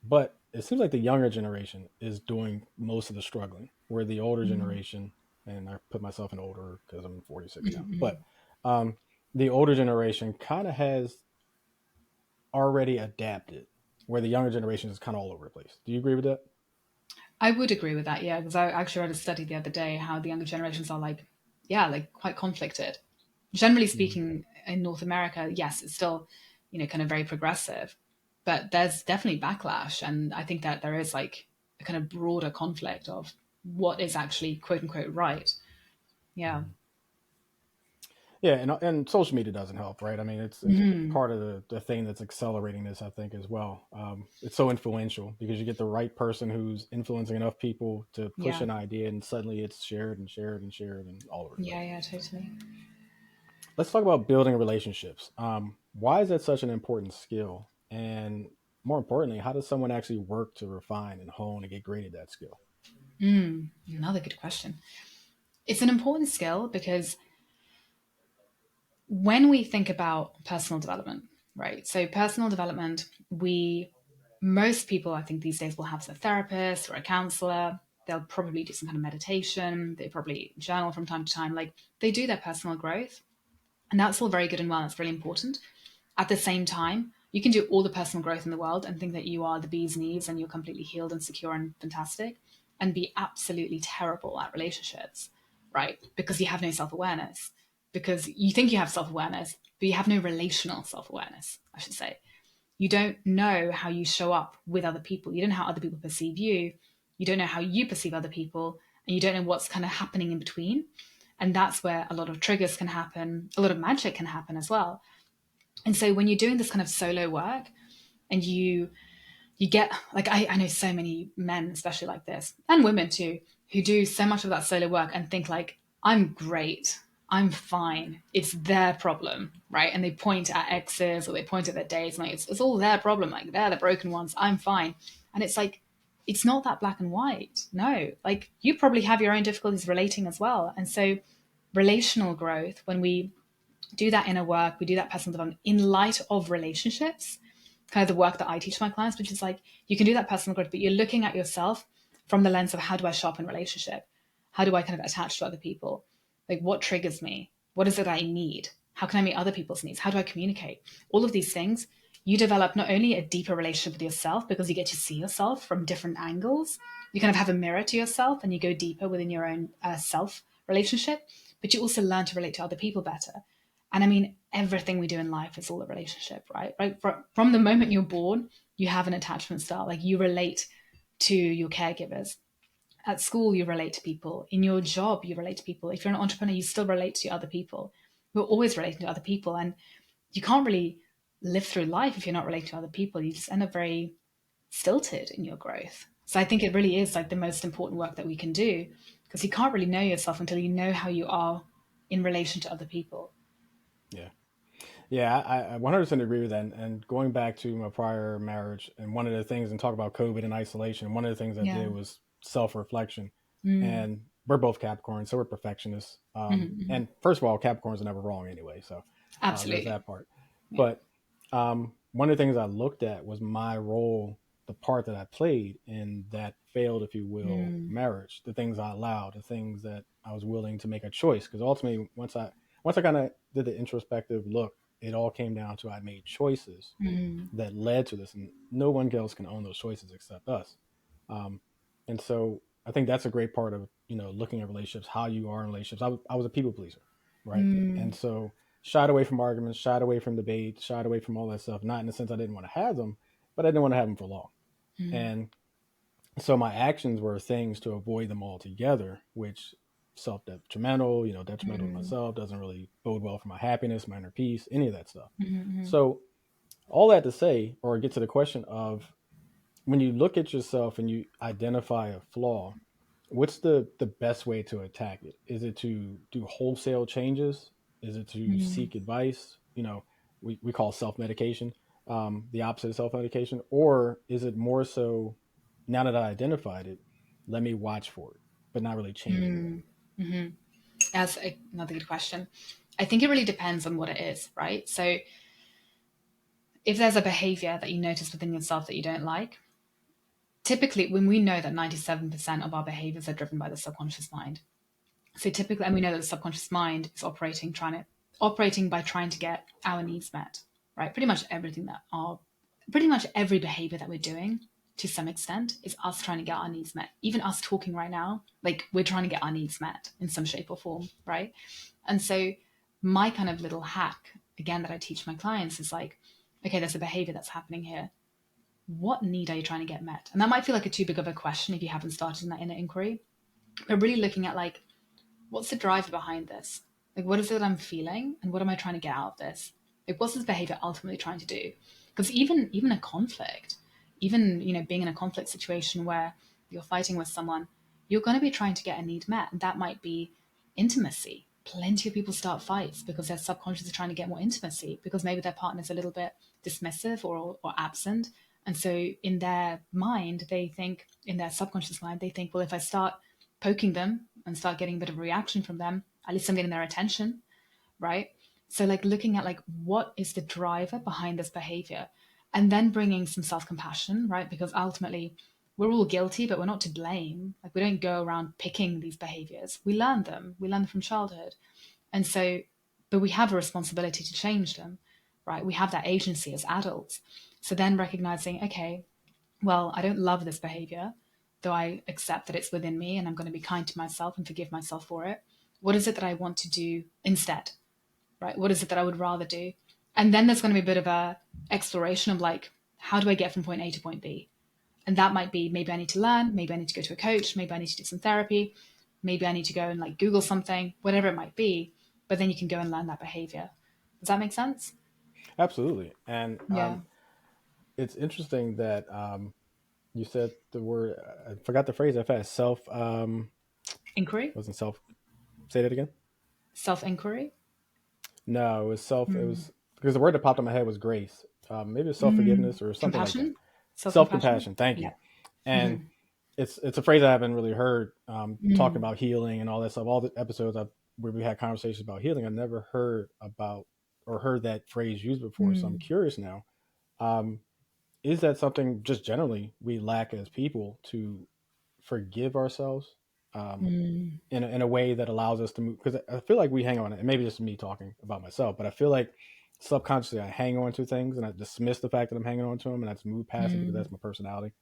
but it seems like the younger generation is doing most of the struggling, where the older Mm-hmm. generation, and I put myself in older because I'm 46 now, but um, the older generation kind of has already adapted, where the younger generation is kind of all over the place. Do you agree with that? I would agree with that, yeah, because I actually read a study the other day how the younger generations are like, yeah, like quite conflicted. Generally Mhm. speaking, in North America, yes, it's still, kind of very progressive, but there's definitely backlash, and I think that there is like a kind of broader conflict of what is actually quote unquote right. Yeah. Mhm. Yeah, and social media doesn't help, right? I mean, it's part of the thing that's accelerating this, I think, as well. It's so influential because you get the right person who's influencing enough people to push Yeah. an idea, and suddenly it's shared and shared and shared and all over the Yeah, place. yeah, totally. Let's talk about building relationships. Why is that such an important skill? And more importantly, how does someone actually work to refine and hone and get great at that skill? Another good question. It's an important skill because when we think about personal development, right? So personal development, most people, I think these days will have a therapist or a counselor. They'll probably do some kind of meditation. They probably journal from time to time. Like they do their personal growth. And that's all very good and well. It's really important. At the same time, you can do all the personal growth in the world and think that you are the bee's knees and you're completely healed and secure and fantastic and be absolutely terrible at relationships, right? Because you have no self awareness, because you think you have self awareness, but you have no relational self awareness, I should say. You don't know how you show up with other people. You don't know how other people perceive you. You don't know how you perceive other people. And you don't know what's kind of happening in between. And that's where a lot of triggers can happen, a lot of magic can happen as well. And so when you're doing this kind of solo work and you get like I know so many men, especially like this, and women too, who do so much of that solo work and think like, I'm great, I'm fine, it's their problem, right? And they point at exes or they point at their dates, and like it's all their problem, like they're the broken ones, I'm fine. And it's like, it's not that black and white. No, like you probably have your own difficulties relating as well. And so relational growth, when we do that inner work, we do that personal development in light of relationships, kind of the work that I teach my clients, which is like you can do that personal growth, but you're looking at yourself from the lens of how do I show up in relationship? How do I kind of attach to other people? Like what triggers me? What is it I need? How can I meet other people's needs? How do I communicate? All of these things, you develop not only a deeper relationship with yourself because you get to see yourself from different angles, you kind of have a mirror to yourself and you go deeper within your own self relationship, but you also learn to relate to other people better. And I mean, everything we do in life is all a relationship, right? Right. From the moment you're born, you have an attachment style. Like you relate to your caregivers. At school, you relate to people. In your job, you relate to people. If you're an entrepreneur, you still relate to other people. We're always relating to other people. And you can't really live through life if you're not relating to other people. You just end up very stilted in your growth. So I think it really is like the most important work that we can do because you can't really know yourself until you know how you are in relation to other people. Yeah. Yeah, I 100% agree with that. And going back to my prior marriage, and one of the things, and talk about COVID and isolation, one of the things I Yeah. did was self reflection. Mm. And we're both Capricorns, so we're perfectionists. Mm-hmm. And first of all, Capricorns are never wrong anyway. So there's Absolutely. that part. Yeah. But one of the things I looked at was my role, the part that I played in that failed, if you will, Mm. marriage, the things I allowed, the things that I was willing to make a choice. Because ultimately, once I kind of did the introspective look, it all came down to I made choices Mm. that led to this, and no one else can own those choices except us. Um, and so I think that's a great part of looking at relationships, how you are in relationships. I was a people pleaser, right? Mm. And so shied away from arguments, shied away from debates, shied away from all that stuff. Not in the sense I didn't want to have them, but I didn't want to have them for long. Mm. And so my actions were things to avoid them altogether, which self-detrimental, detrimental to Mm. myself, doesn't really bode well for my happiness, my inner peace, any of that stuff. Mm. So all that to say, or get to the question of, when you look at yourself and you identify a flaw, what's the best way to attack it? Is it to do wholesale changes? Is it to Mm. seek advice? We call self-medication, the opposite of self-medication. Or is it more so, now that I identified it, let me watch for it, but not really change anything? Mm. Mm-hmm. That's another good question. I think it really depends on what it is, right? So if there's a behavior that you notice within yourself that you don't like, typically when we know that 97% of our behaviors are driven by the subconscious mind. So typically, and we know that the subconscious mind is operating by trying to get our needs met, right? Pretty much every behavior that we're doing to some extent is us trying to get our needs met. Even us talking right now, like we're trying to get our needs met in some shape or form, right? And so my kind of little hack, again, that I teach my clients is like, okay, there's a behavior that's happening here. What need are you trying to get met? And that might feel like a too big of a question if you haven't started in that inner inquiry, but really looking at like, what's the driver behind this? Like, what is it I'm feeling, and what am I trying to get out of this? Like, what's this behavior ultimately trying to do? Because even a conflict, even being in a conflict situation where you're fighting with someone, you're going to be trying to get a need met, and that might be intimacy. Plenty of people start fights because they're subconsciously trying to get more intimacy because maybe their partner's a little bit dismissive or absent. And so in their mind, they think, in their subconscious mind, they think, well, if I start poking them and start getting a bit of a reaction from them, at least I'm getting their attention, right? So like looking at like what is the driver behind this behavior, and then bringing some self-compassion, right? Because ultimately we're all guilty, but we're not to blame. Like we don't go around picking these behaviors. We learn them from childhood. And so, but we have a responsibility to change them, right? We have that agency as adults. So then recognizing, okay, well, I don't love this behavior, though I accept that it's within me and I'm going to be kind to myself and forgive myself for it. What is it that I want to do instead, right? What is it that I would rather do? And then there's going to be a bit of a exploration of like, how do I get from point A to point B? And that might be, maybe I need to learn, maybe I need to go to a coach, maybe I need to do some therapy, maybe I need to go and like Google something, whatever it might be. But then you can go and learn that behavior. Does that make sense? Absolutely. And Yeah. it's interesting that you said the word, I forgot the phrase I fast, self, Inquiry, wasn't self, say that again? self inquiry, No, it was self, it was, because the word that popped in my head was grace. Maybe it was self forgiveness or something like that. compassion, self Self compassion. compassion. Thank you. Yeah. And it's a phrase I haven't really heard talking Mm, about healing and all that stuff. All the episodes where we had conversations about healing, I never heard about or heard that phrase used before. So I'm mm, curious now. Um, is that something just generally we lack as people to forgive ourselves um, mm, in a way that allows us to move? Because I feel like we hang on, and maybe just me talking about myself, but I feel like subconsciously I hang on to things and I dismiss the fact that I'm hanging on to them and I just move past it because mm, that's my personality.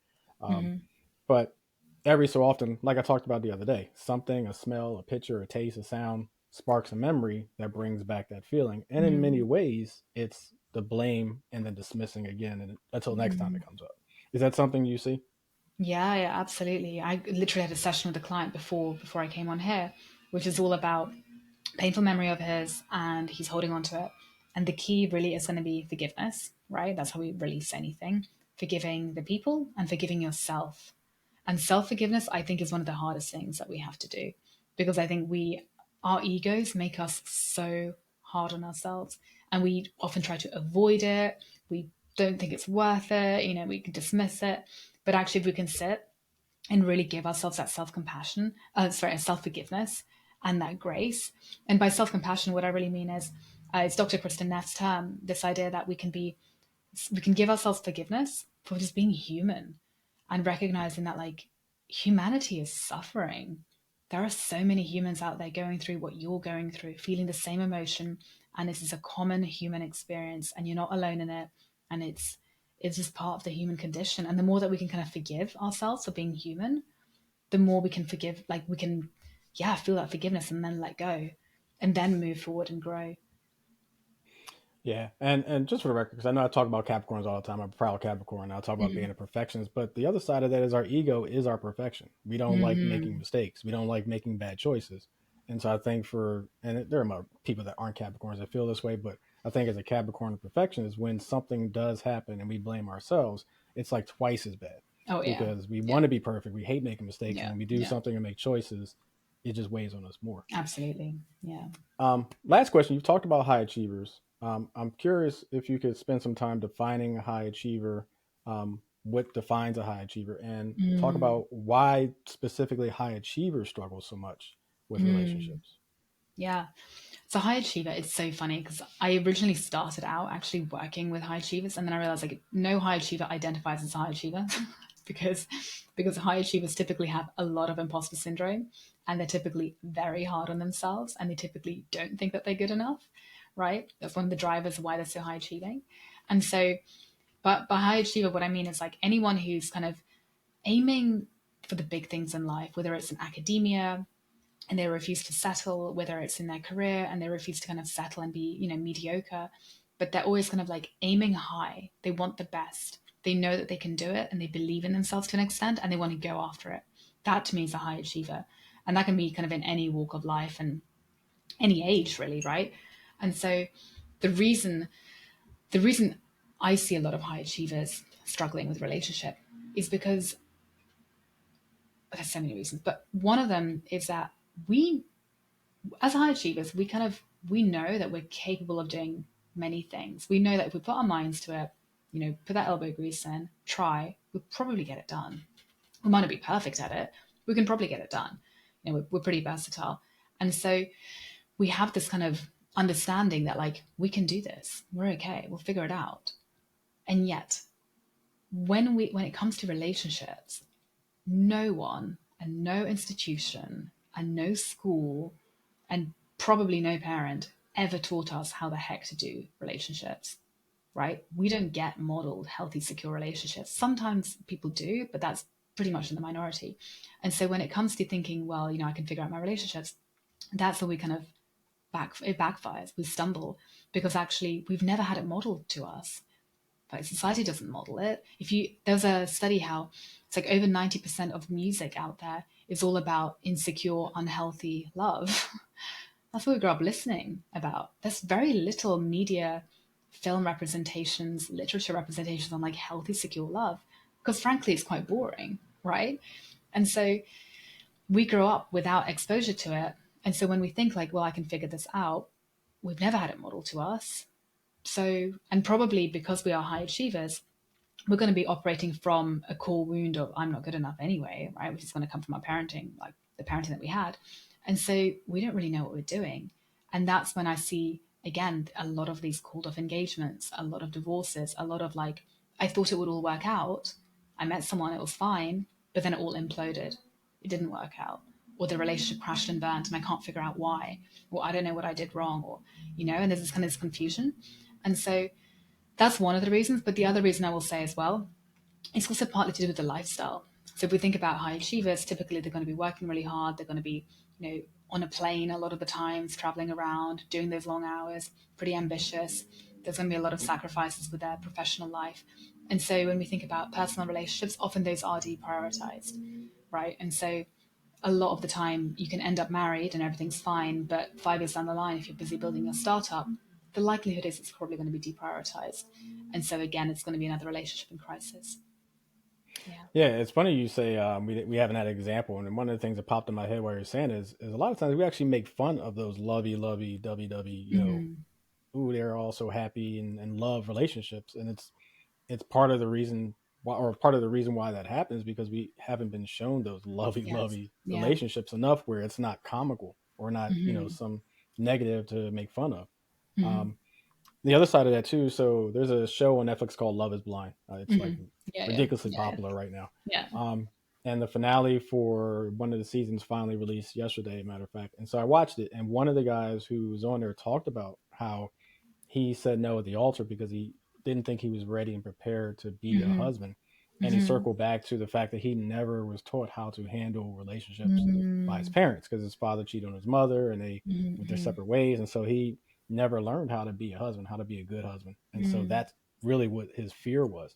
Um, mm, but every so often, like I talked about the other day, something, a smell, a picture, a taste, a sound sparks a memory that brings back that feeling. And in many mm, ways, it's the blame and then dismissing again and until next time mm. it comes up. Is that something you see? Yeah, yeah, absolutely. I literally had a session with a client before I came on here, which is all about painful memory of his, and he's holding on to it. And the key really is going to be forgiveness, right? That's how we release anything. Forgiving the people and forgiving yourself. And self forgiveness, I think, is one of the hardest things that we have to do because I think our egos make us so hard on ourselves and we often try to avoid it. We don't think it's worth it. We can dismiss it. But actually, if we can sit and really give ourselves that self compassion, self forgiveness and that grace. And by self compassion, what I really mean is, it's Dr. Kristen Neff's term, this idea that we can give ourselves forgiveness for just being human and recognizing that like humanity is suffering. There are so many humans out there going through what you're going through, feeling the same emotion, and this is a common human experience, and you're not alone in it. And it's just part of the human condition. And the more that we can kind of forgive ourselves for being human, the more we can forgive, like we can, yeah, feel that forgiveness and then let go, and then move forward and grow. Yeah, and just for the record, because I know I talk about Capricorns all the time. I'm a proud Capricorn. I talk about being a perfectionist, but the other side of that is our ego is our perfection. We don't like making Mm-hmm. mistakes. We don't like making bad choices. And so I think there are people that aren't Capricorns that feel this way, but I think as a Capricorn of perfectionist, when something does happen and we blame ourselves, it's like twice as bad Oh yeah, because we yeah, want to be perfect. We hate making mistakes, and yeah, when we do yeah, something and make choices, it just weighs on us more. absolutely, yeah. Last question. You've talked about high achievers. I'm curious if you could spend some time defining a high achiever, what defines a high achiever, and talk Mm, about why specifically high achievers struggle so much with mm, relationships. yeah. So high achiever, it's so funny because I originally started out actually working with high achievers, and then I realized like no high achiever identifies as a high achiever because high achievers typically have a lot of imposter syndrome, and they're typically very hard on themselves, and they typically don't think that they're good enough, right? That's one of the drivers of why they're so high achieving. And so, but by high achiever, what I mean is like anyone who's kind of aiming for the big things in life, whether it's in academia, and they refuse to settle, whether it's in their career and they refuse to kind of settle and be, mediocre, but they're always kind of like aiming high. They want the best. They know that they can do it and they believe in themselves to an extent and they want to go after it. That to me is a high achiever. And that can be kind of in any walk of life. And any age really, right? And so the reason the reason I see a lot of high achievers struggling with relationship is because there's so many reasons, but one of them is that we, as high achievers, we know that we're capable of doing many things. We know that if we put our minds to it, put that elbow grease in, try, we'll probably get it done. We might not be perfect at it. We can probably get it done. We're pretty versatile. And so we have this kind of understanding that like we can do this. We're okay. We'll figure it out. And yet, when it comes to relationships, no one and no institution and no school and probably no parent ever taught us how the heck to do relationships, right? We don't get modeled healthy, secure relationships. Sometimes people do, but that's pretty much in the minority. And so when it comes to thinking, well, I can figure out my relationships, that's where we kind of it backfires. We stumble because actually we've never had it modeled to us. Like society doesn't model it. There's a study how it's like over 90% of music out there is all about insecure, unhealthy love. That's what we grew up listening about. There's very little media, film representations, literature representations on like healthy, secure love, because frankly, it's quite boring, right? And so we grow up without exposure to it. And so when we think like, well, I can figure this out, we've never had it modeled to us. So, and probably because we are high achievers, we're going to be operating from a core wound of I'm not good enough anyway, right? Which is going to come from our parenting, like the parenting that we had. And so we don't really know what we're doing. And that's when I see, again, a lot of these called off engagements, a lot of divorces, a lot of like, I thought it would all work out. I met someone, it was fine, but then it all imploded. It didn't work out. Or the relationship crashed and burnt and I can't figure out why. Or I don't know what I did wrong. Or, and there's this kind of confusion. And so that's one of the reasons. But the other reason I will say as well, it's also partly to do with the lifestyle. So if we think about high achievers, typically they're going to be working really hard. They're going to be, on a plane a lot of the times, traveling around, doing those long hours, pretty ambitious. There's going to be a lot of sacrifices with their professional life. And so when we think about personal relationships, often those are deprioritized, right? And so a lot of the time you can end up married and everything's fine, but 5 years down the line, if you're busy building your startup, the likelihood is it's probably going to be deprioritized. And so again, it's going to be another relationship in crisis. Yeah. Yeah, it's funny you say we haven't had an example, and one of the things that popped in my head while you're saying is a lot of times we actually make fun of those lovey, dovey, Mm-hmm. ooh, they're all so happy and love relationships, and it's part of the reason why, or part of the reason why that happens because we haven't been shown those Yes. lovey Yeah. relationships enough where it's not comical or not Mm-hmm. some negative to make fun of. Mm-hmm. Um, the other side of that too. So there's a show on Netflix called Love Is Blind. It's Mm-hmm. like Yeah. Yeah. ridiculously Yeah. popular right now. Yeah. Um, and the finale for one of the seasons finally released yesterday, matter of fact. And so I watched it, and one of the guys who was on there talked about how he said no at the altar because he didn't think he was ready and prepared to be a Mm-hmm. husband. And he Mm-hmm. circled back to the fact that he never was taught how to handle relationships by his Mm-hmm. parents because his father cheated on his mother and they went their Mm-hmm. separate ways. And so he never learned how to be a husband, how to be a good husband. And so Mm-hmm. that's really what his fear was.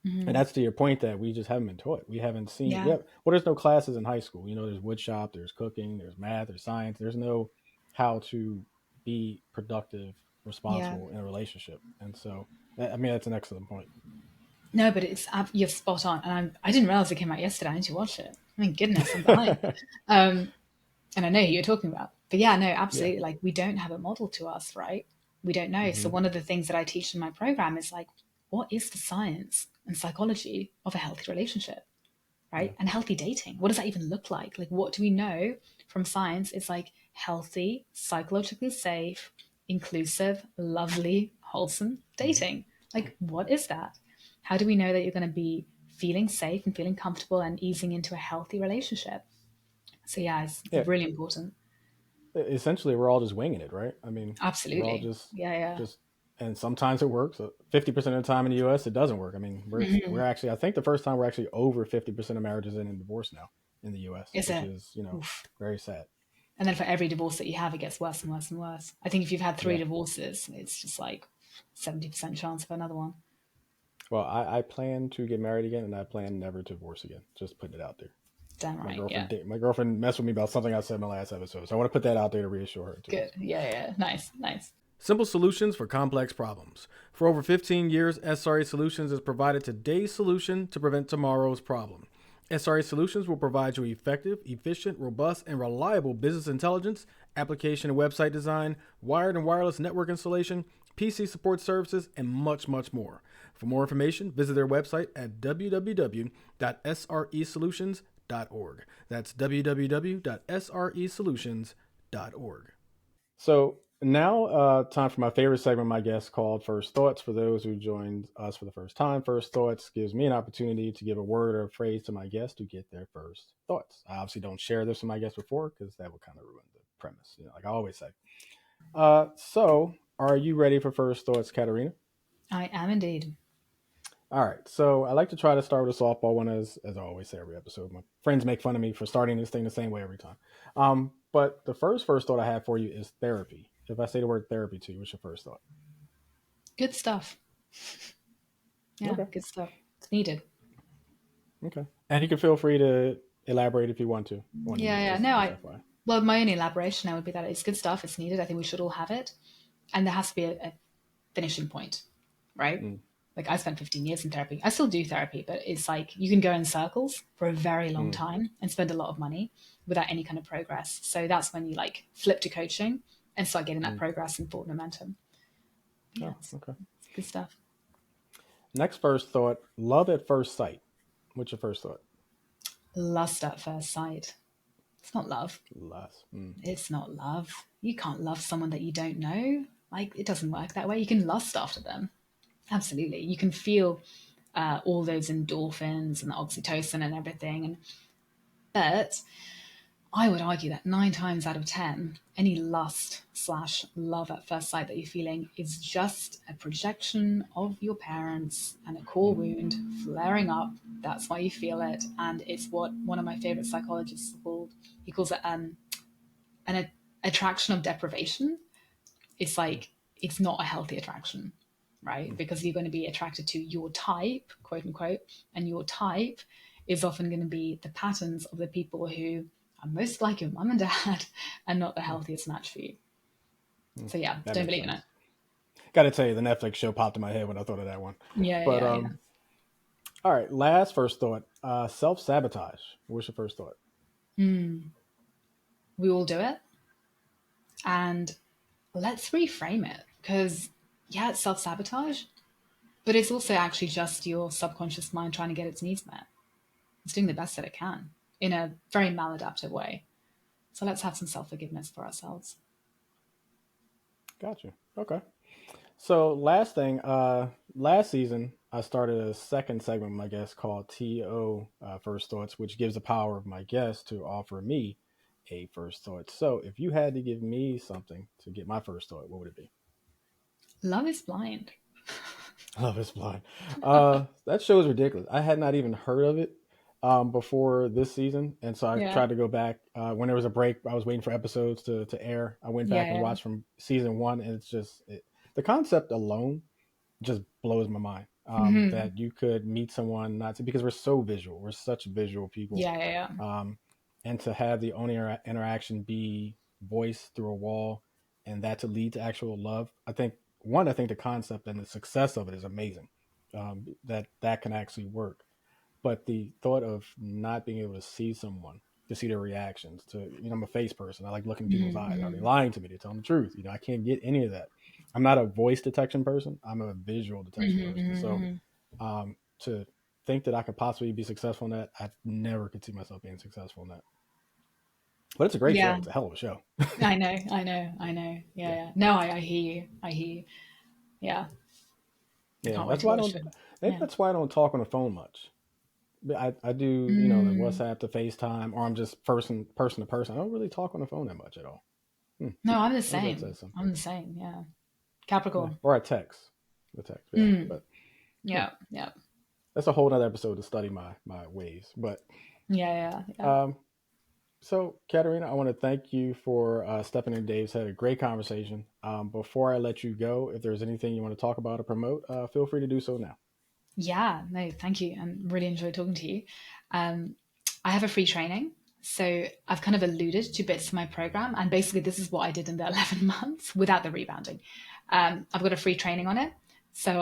And Mm-hmm. that's to your point that we just haven't been taught. We haven't seen, Yeah. well, there's no classes in high school. There's wood shop, there's cooking, there's math, there's science. There's no how to be productive, Yeah. responsible in a relationship. And so, I mean, that's an excellent point. No, but you're spot on. And I didn't realize it came out yesterday. I need to watch it. I mean, goodness, I'm behind. Um, and I know who you're talking about. But yeah, no, Yeah. absolutely. Like we don't have a model to us, right? We don't know. So Hmm. one of the things that I teach in my program is like, what is the science and psychology of a healthy relationship, Yeah. right? And healthy dating. What does that even look like? Like, what do we know from science? It's like healthy, psychologically safe, inclusive, lovely, wholesome Hmm. dating. Like, what is that? How do we know that you're going to be feeling safe and feeling comfortable and easing into a healthy relationship? So yeah, it's Yeah. really important. Essentially, we're all just winging it, right? I mean, we're all Absolutely. Yeah, yeah. just, and sometimes it works. 50% of the time in the U.S., it doesn't work. I mean, we're Hmm. actually, I think the first time we're actually over 50% of marriages end in divorce now in the U.S., Is which it? is Oof. very sad. And then for every divorce that you have, it gets worse and worse and worse. I think if you've had three Yeah. divorces, it's just like 70% chance of another one. Well, I plan to get married again, and I plan never to divorce again. Just putting it out there. Damn right. Yeah. My girlfriend messed with me about something I said in the last episode, so I want to put that out there to reassure her too. Good. Yeah. Yeah. Nice. Nice. Simple solutions for complex problems. For over 15 years, SRE Solutions has provided today's solution to prevent tomorrow's problem. SRE Solutions will provide you effective, efficient, robust, and reliable business intelligence, application and website design, wired and wireless network installation, PC support services, and much, much more. For more information, visit their website at www.sresolutions.org. That's www.sresolutions.org. So now, time for my favorite segment, my guest called First Thoughts. For those who joined us for the first time, First Thoughts gives me an opportunity to give a word or a phrase to my guest to get their first thoughts. I obviously don't share this with my guests before because that would kind of ruin the premise, like I always say. So, are you ready for First Thoughts, Katarina? I am indeed. All right. So, I like to try to start with a softball one, as I always say every episode. My friends make fun of me for starting this thing the same way every time. But the first thought I have for you is therapy. If I say the word therapy to you, what's your first thought? Good stuff. Yeah. Okay. Good stuff. It's needed. Okay. And you can feel free to elaborate if you want to on Yeah. each. Yeah. Just, No. just FYI. Well, my only elaboration now would be that it's good stuff. It's needed. I think we should all have it, and there has to be a finishing point, right? Mm, Like I spent 15 years in therapy. I still do therapy, but it's like you can go in circles for a very long mm, time and spend a lot of money without any kind of progress. So that's when you like flip to coaching and start getting that mm. progress and forward momentum. Oh, Yes, okay. it's good stuff. Next first thought, love at first sight. What's your first thought? Lust at first sight. It's not love. Lust. Mm, It's not love. You can't love someone that you don't know. Like it doesn't work that way. You can lust after them. Absolutely. You can feel all those endorphins and the oxytocin and everything. But I would argue that 9 times out of 10, any lust slash love at first sight that you're feeling is just a projection of your parents and a core mm, wound flaring up. That's why you feel it. And it's what one of my favorite psychologists called, he calls it an attraction of deprivation. It's like, it's not a healthy attraction, right? mm, Because you're going to be attracted to your type, quote unquote, and your type is often going to be the patterns of the people who are most like your mum and dad and not the mm, healthiest match for you. mm. So yeah, That don't makes believe in it. sense. Got to tell you, the Netflix show popped in my head when I thought of that one. Yeah, But yeah, yeah. all right, last first thought, self sabotage. What's your first thought? We all do it. And let's reframe it because, yeah, it's self sabotage, but it's also actually just your subconscious mind trying to get its needs met. It's doing the best that it can in a very maladaptive way. So let's have some self forgiveness for ourselves. Gotcha. Okay. So last thing, last season I started a second segment, I guess, called TO First Thoughts, which gives the power of my guest to offer me a first thought. So if you had to give me something to get my first thought, what would it be? Love is blind. Love is Blind. That show is ridiculous. I had not even heard of it before this season, and so I Yeah. tried to go back when there was a break. I was waiting for episodes to air. I went back and Yeah. watched from season one, and it's just the concept alone just blows my mind. Mm-hmm. That you could meet someone not to, because we're so visual. We're such visual people, Yeah. Yeah. Yeah. um, and to have the only interaction be voice through a wall, and that to lead to actual love. I think the concept and the success of it is amazing. That can actually work, but the thought of not being able to see someone, to see their reactions, I'm a face person. I like looking in people's eyes. Are they Mm-hmm. lying to me? To tell them the truth? I can't get any of that. I'm not a voice detection person. I'm a visual detection Mm-hmm. person. So Mm-hmm. to think that I could possibly be successful in that, I never could see myself being successful in that. But it's a great show. Yeah. It's a hell of a show. I know. I know. I know. Yeah. Yeah, Yeah. No, I hear you. I hear you. Yeah. I yeah. can't wait That's to why I watch don't. it. Maybe Yeah. that's why I don't talk on the phone much. I do, the Mm. WhatsApp, the FaceTime, or I'm just person to person. I don't really talk on the phone that much at all. Hmm. No, I'm the Maybe that same. says something. I'm the same. Yeah. Yeah, Capricorn. or I text. The text, yeah. Mm. But yeah, Yeah. Yeah. that's a whole other episode to study my ways. But Yeah. Yeah. Yeah. um, so Katerina, I want to thank you for stepping in. Dave's had a great conversation. Before I let you go, if there's anything you want to talk about or promote, feel free to do so now. Yeah, no, thank you. And really enjoyed talking to you. Um, I have a free training. So I've kind of alluded to bits of my program. And basically, this is what I did in the 11 months without the rebounding. I've got a free training on it. So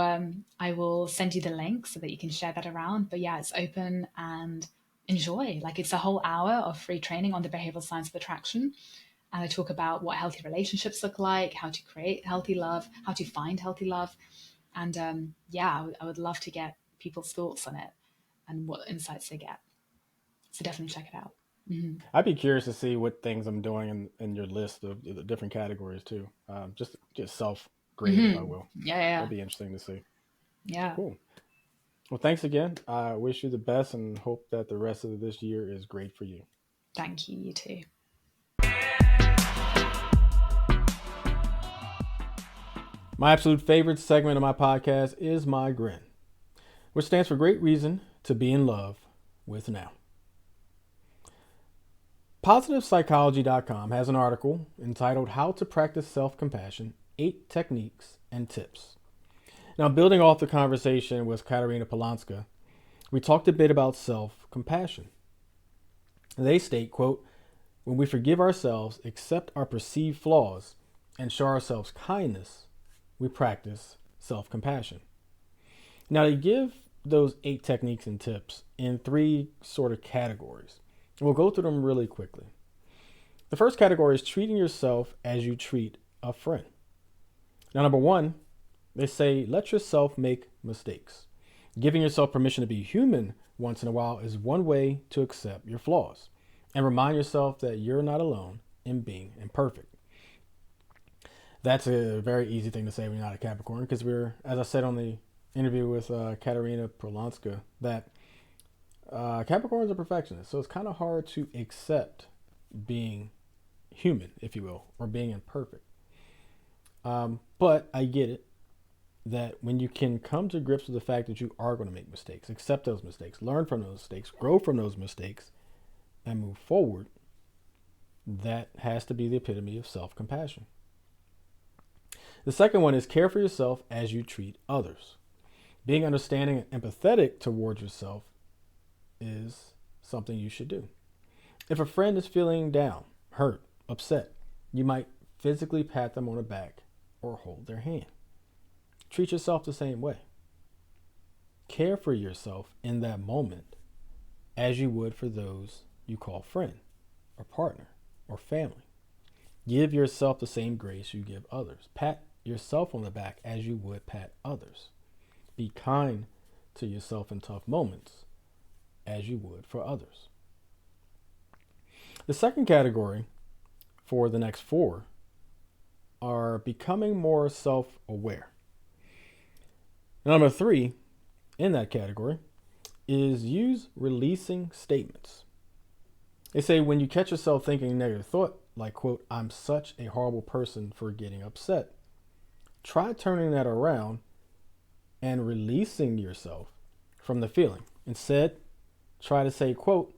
I will send you the link so that you can share that around. But yeah, it's open and enjoy. Like it's a whole hour of free training on the behavioral science of attraction. And I talk about what healthy relationships look like, how to create healthy love, how to find healthy love. And yeah, I would love to get people's thoughts on it and what insights they get. So definitely check it out. I'd be curious to see what things I'm doing in your list of the different categories too. Just self grading, if I will. Yeah, yeah, That'd be interesting to see. yeah. Cool. Well, thanks again. I wish you the best and hope that the rest of this year is great for you. Thank you, you too. My absolute favorite segment of my podcast is my GRIN, which stands for Great Reason to Be in Love with Now. PositivePsychology.com has an article entitled How to Practice Self-Compassion, 8 Techniques and Tips. Now, building off the conversation with Katarina Polonska, we talked a bit about self-compassion. They state, quote, when we forgive ourselves, accept our perceived flaws, and show ourselves kindness, we practice self-compassion. Now, they give those 8 techniques and tips in 3 sort of categories. We'll go through them really quickly. The first category is treating yourself as you treat a friend. Now, number 1, they say, let yourself make mistakes. Giving yourself permission to be human once in a while is one way to accept your flaws and remind yourself that you're not alone in being imperfect. That's a very easy thing to say when you're not a Capricorn because we're, as I said on the interview with Katarina Polonska, that Capricorns are perfectionists. So it's kind of hard to accept being human, if you will, or being imperfect. But I get it that when you can come to grips with the fact that you are going to make mistakes, accept those mistakes, learn from those mistakes, grow from those mistakes, and move forward, that has to be the epitome of self-compassion. The second one is care for yourself as you treat others. Being understanding and empathetic towards yourself is something you should do. If a friend is feeling down, hurt, upset, you might physically pat them on the back or hold their hand. Treat yourself the same way. Care for yourself in that moment as you would for those you call friend or partner or family. Give yourself the same grace you give others. Pat yourself on the back as you would pat others. Be kind to yourself in tough moments as you would for others. The second category for the next 4 are becoming more self-aware. Number 3 in that category is use releasing statements. They say when you catch yourself thinking a negative thought, like, quote, I'm such a horrible person for getting upset, try turning that around and releasing yourself from the feeling. Instead, try to say, quote,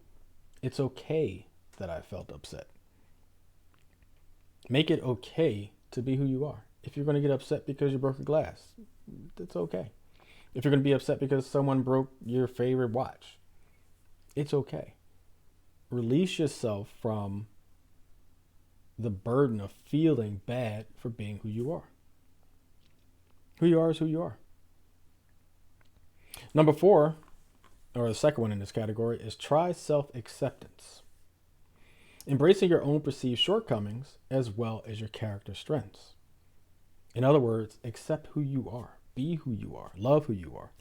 it's okay that I felt upset. Make it okay to be who you are. If you're going to get upset because you broke a glass, it's okay. If you're going to be upset because someone broke your favorite watch, it's okay. Release yourself from the burden of feeling bad for being who you are. Who you are is who you are. Number 4, or the second one in this category, is try self-acceptance. Embracing your own perceived shortcomings as well as your character strengths. In other words, accept who you are, be who you are, love who you are.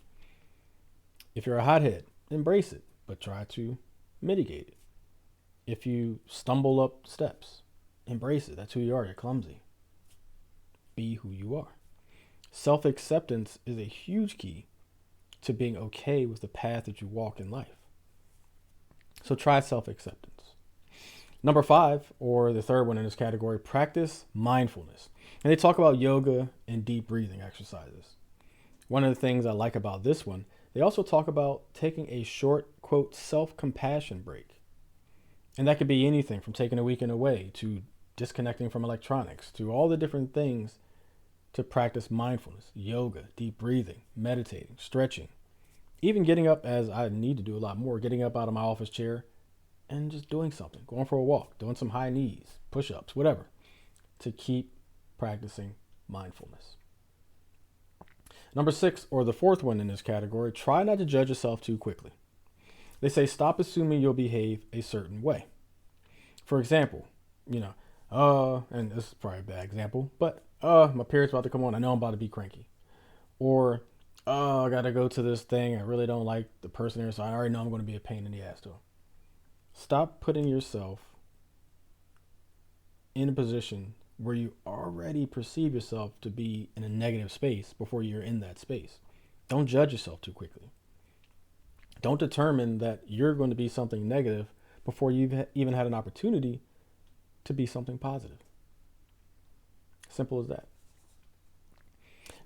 If you're a hothead, embrace it, but try to mitigate it. If you stumble up steps, embrace it. That's who you are. You're clumsy. Be who you are. Self-acceptance is a huge key to being okay with the path that you walk in life. So try self-acceptance. Number 5, or the third one in this category, practice mindfulness. And they talk about yoga and deep breathing exercises. One of the things I like about this one, they also talk about taking a short, quote, self-compassion break. And that could be anything from taking a weekend away to disconnecting from electronics to all the different things to practice mindfulness, yoga, deep breathing, meditating, stretching, even getting up, as I need to do a lot more, getting up out of my office chair and just doing something, going for a walk, doing some high knees, push-ups, whatever, to keep practicing mindfulness. Number 6, or the fourth one in this category, try not to judge yourself too quickly. They say stop assuming you'll behave a certain way. For example, and this is probably a bad example, but my period's about to come on. I know I'm about to be cranky. Or, I got to go to this thing. I really don't like the person there, so I already know I'm going to be a pain in the ass to them. Stop putting yourself in a position where you already perceive yourself to be in a negative space before you're in that space. Don't judge yourself too quickly. Don't determine that you're going to be something negative before you've even had an opportunity to be something positive. Simple as that.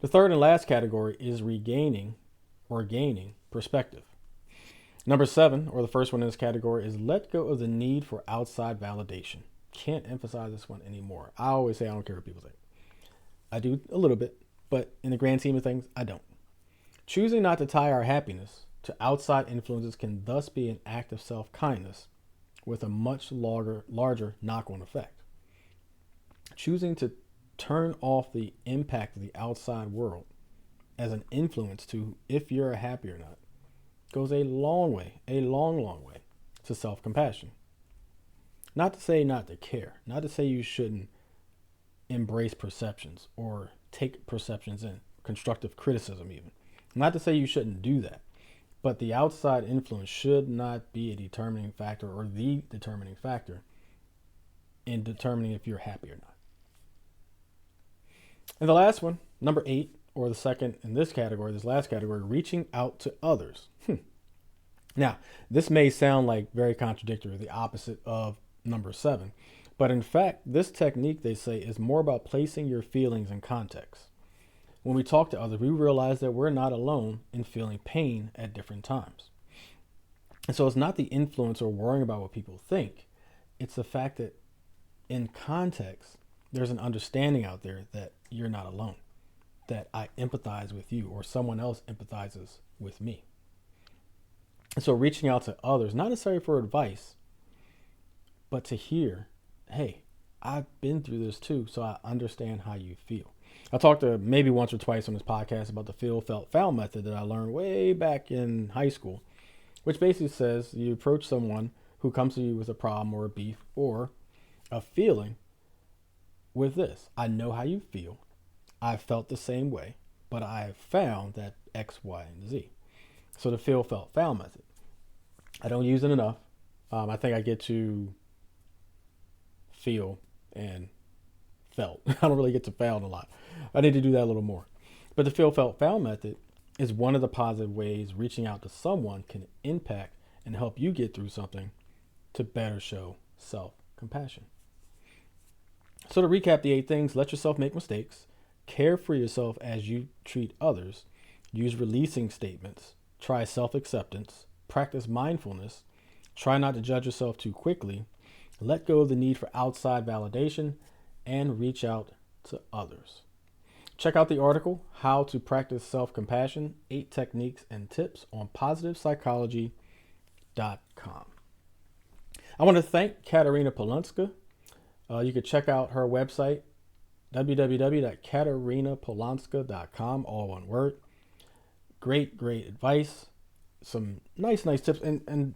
The third and last category is regaining or gaining perspective. Number 7, or the first one in this category, is let go of the need for outside validation. Can't emphasize this one anymore. I always say I don't care what people think. I do a little bit, but in the grand scheme of things, I don't. Choosing not to tie our happiness to outside influences can thus be an act of self-kindness with a much larger knock-on effect. Choosing to turn off the impact of the outside world as an influence to if you're happy or not goes a long way to self-compassion. Not to say not to care, not to say you shouldn't embrace perceptions or take perceptions in, constructive criticism even. Not to say you shouldn't do that, but the outside influence should not be a determining factor or the determining factor in determining if you're happy or not. And the last one, number 8, or the second in this category, this last category, reaching out to others. Now, this may sound like very contradictory, the opposite of number 7, but in fact, this technique, they say, is more about placing your feelings in context. When we talk to others, we realize that we're not alone in feeling pain at different times. And so it's not the influence or worrying about what people think. It's the fact that in context, there's an understanding out there that you're not alone, that I empathize with you or someone else empathizes with me. And so reaching out to others, not necessarily for advice, but to hear, hey, I've been through this too, so I understand how you feel. I talked to maybe once or twice on this podcast about the feel, felt, found method that I learned way back in high school, which basically says you approach someone who comes to you with a problem or a beef or a feeling with this. I know how you feel. I felt the same way, but I have found that X, Y, and Z. So the feel, felt, found method. I don't use it enough. I think I get to feel and felt. I don't really get to found a lot. I need to do that a little more. But the feel, felt, found method is one of the positive ways reaching out to someone can impact and help you get through something to better show self-compassion. So to recap the 8 things, let yourself make mistakes, care for yourself as you treat others, use releasing statements, try self-acceptance, practice mindfulness, try not to judge yourself too quickly, let go of the need for outside validation, and reach out to others. Check out the article, How to Practice Self-Compassion, 8 Techniques and Tips on PositivePsychology.com. I want to thank Katarina Polonska. You can check out her website, www.katarinapolonska.com, all one word. Great advice, some nice tips, and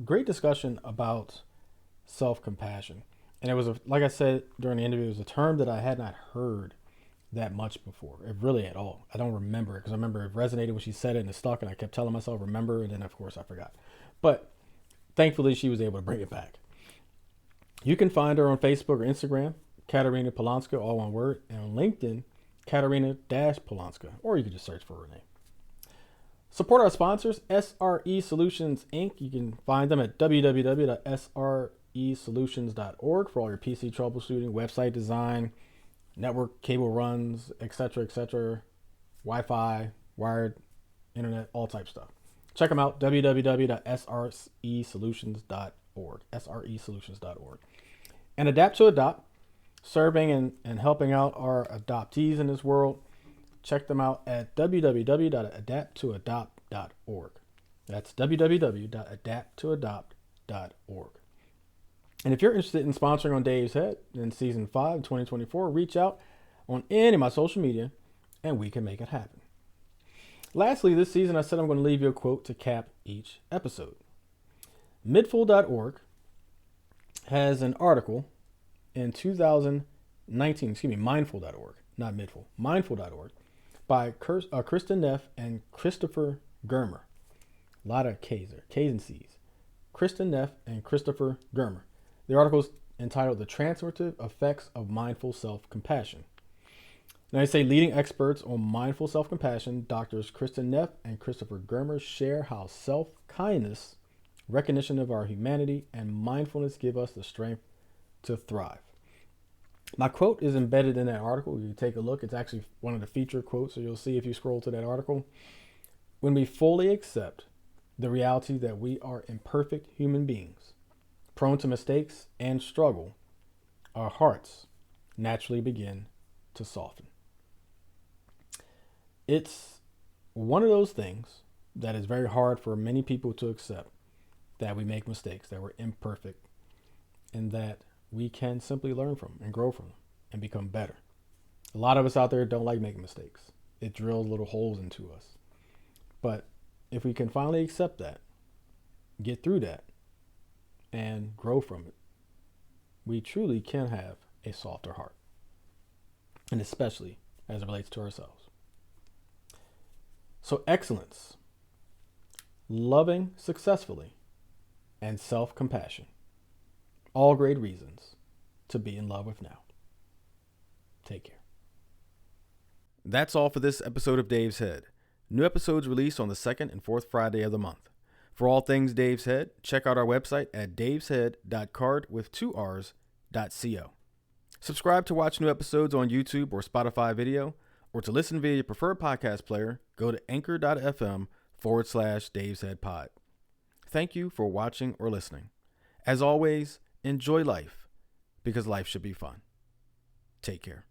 great discussion about self-compassion. And it was, like I said during the interview, it was a term that I had not heard that much before, really at all. I don't remember it because I remember it resonated when she said it and it stuck, and I kept telling myself, remember, and then of course I forgot. But thankfully she was able to bring it back. You can find her on Facebook or Instagram, Katarina Polonska, all one word, and on LinkedIn, Katarina-Polonska, or you can just search for her name. Support our sponsors, SRE Solutions, Inc. You can find them at www.sresolutions.org for all your PC troubleshooting, website design, network cable runs, etc., Wi-Fi, wired internet, all type stuff. Check them out, www.sresolutions.org, sresolutions.org. And Adapt to Adopt, serving and helping out our adoptees in this world. Check them out at www.adapttoadopt.org. That's www.adapttoadopt.org. And if you're interested in sponsoring on Dave's Head in season 5, 2024, reach out on any of my social media and we can make it happen. Lastly, this season I said I'm going to leave you a quote to cap each episode. Midful.org has an article in 2019, mindful.org, not Midful, mindful.org, by Kristen Neff and Christopher Germer. A lot of K's there, K's and C's. Kristen Neff and Christopher Germer. The article is entitled The Transformative Effects of Mindful Self-Compassion. Now, I say leading experts on mindful self-compassion, doctors Kristen Neff and Christopher Germer share how self-kindness, recognition of our humanity, and mindfulness give us the strength to thrive. My quote is embedded in that article. You take a look. It's actually one of the featured quotes, so you'll see if you scroll to that article. When we fully accept the reality that we are imperfect human beings, prone to mistakes and struggle, our hearts naturally begin to soften. It's one of those things that is very hard for many people to accept, that we make mistakes, that we're imperfect, and that we can simply learn from and grow from them and become better. A lot of us out there don't like making mistakes. It drills little holes into us. But if we can finally accept that, get through that, and grow from it, we truly can have a softer heart. And especially as it relates to ourselves. So excellence, loving successfully, and self-compassion. All great reasons to be in love with now. Take care. That's all for this episode of Dave's Head. New episodes released on the second and fourth Friday of the month. For all things Dave's Head, check out our website at daveshead.card.co. Subscribe to watch new episodes on YouTube or Spotify video, or to listen via your preferred podcast player, go to anchor.fm/Dave's Head Pod. Thank you for watching or listening. As always, enjoy life, because life should be fun. Take care.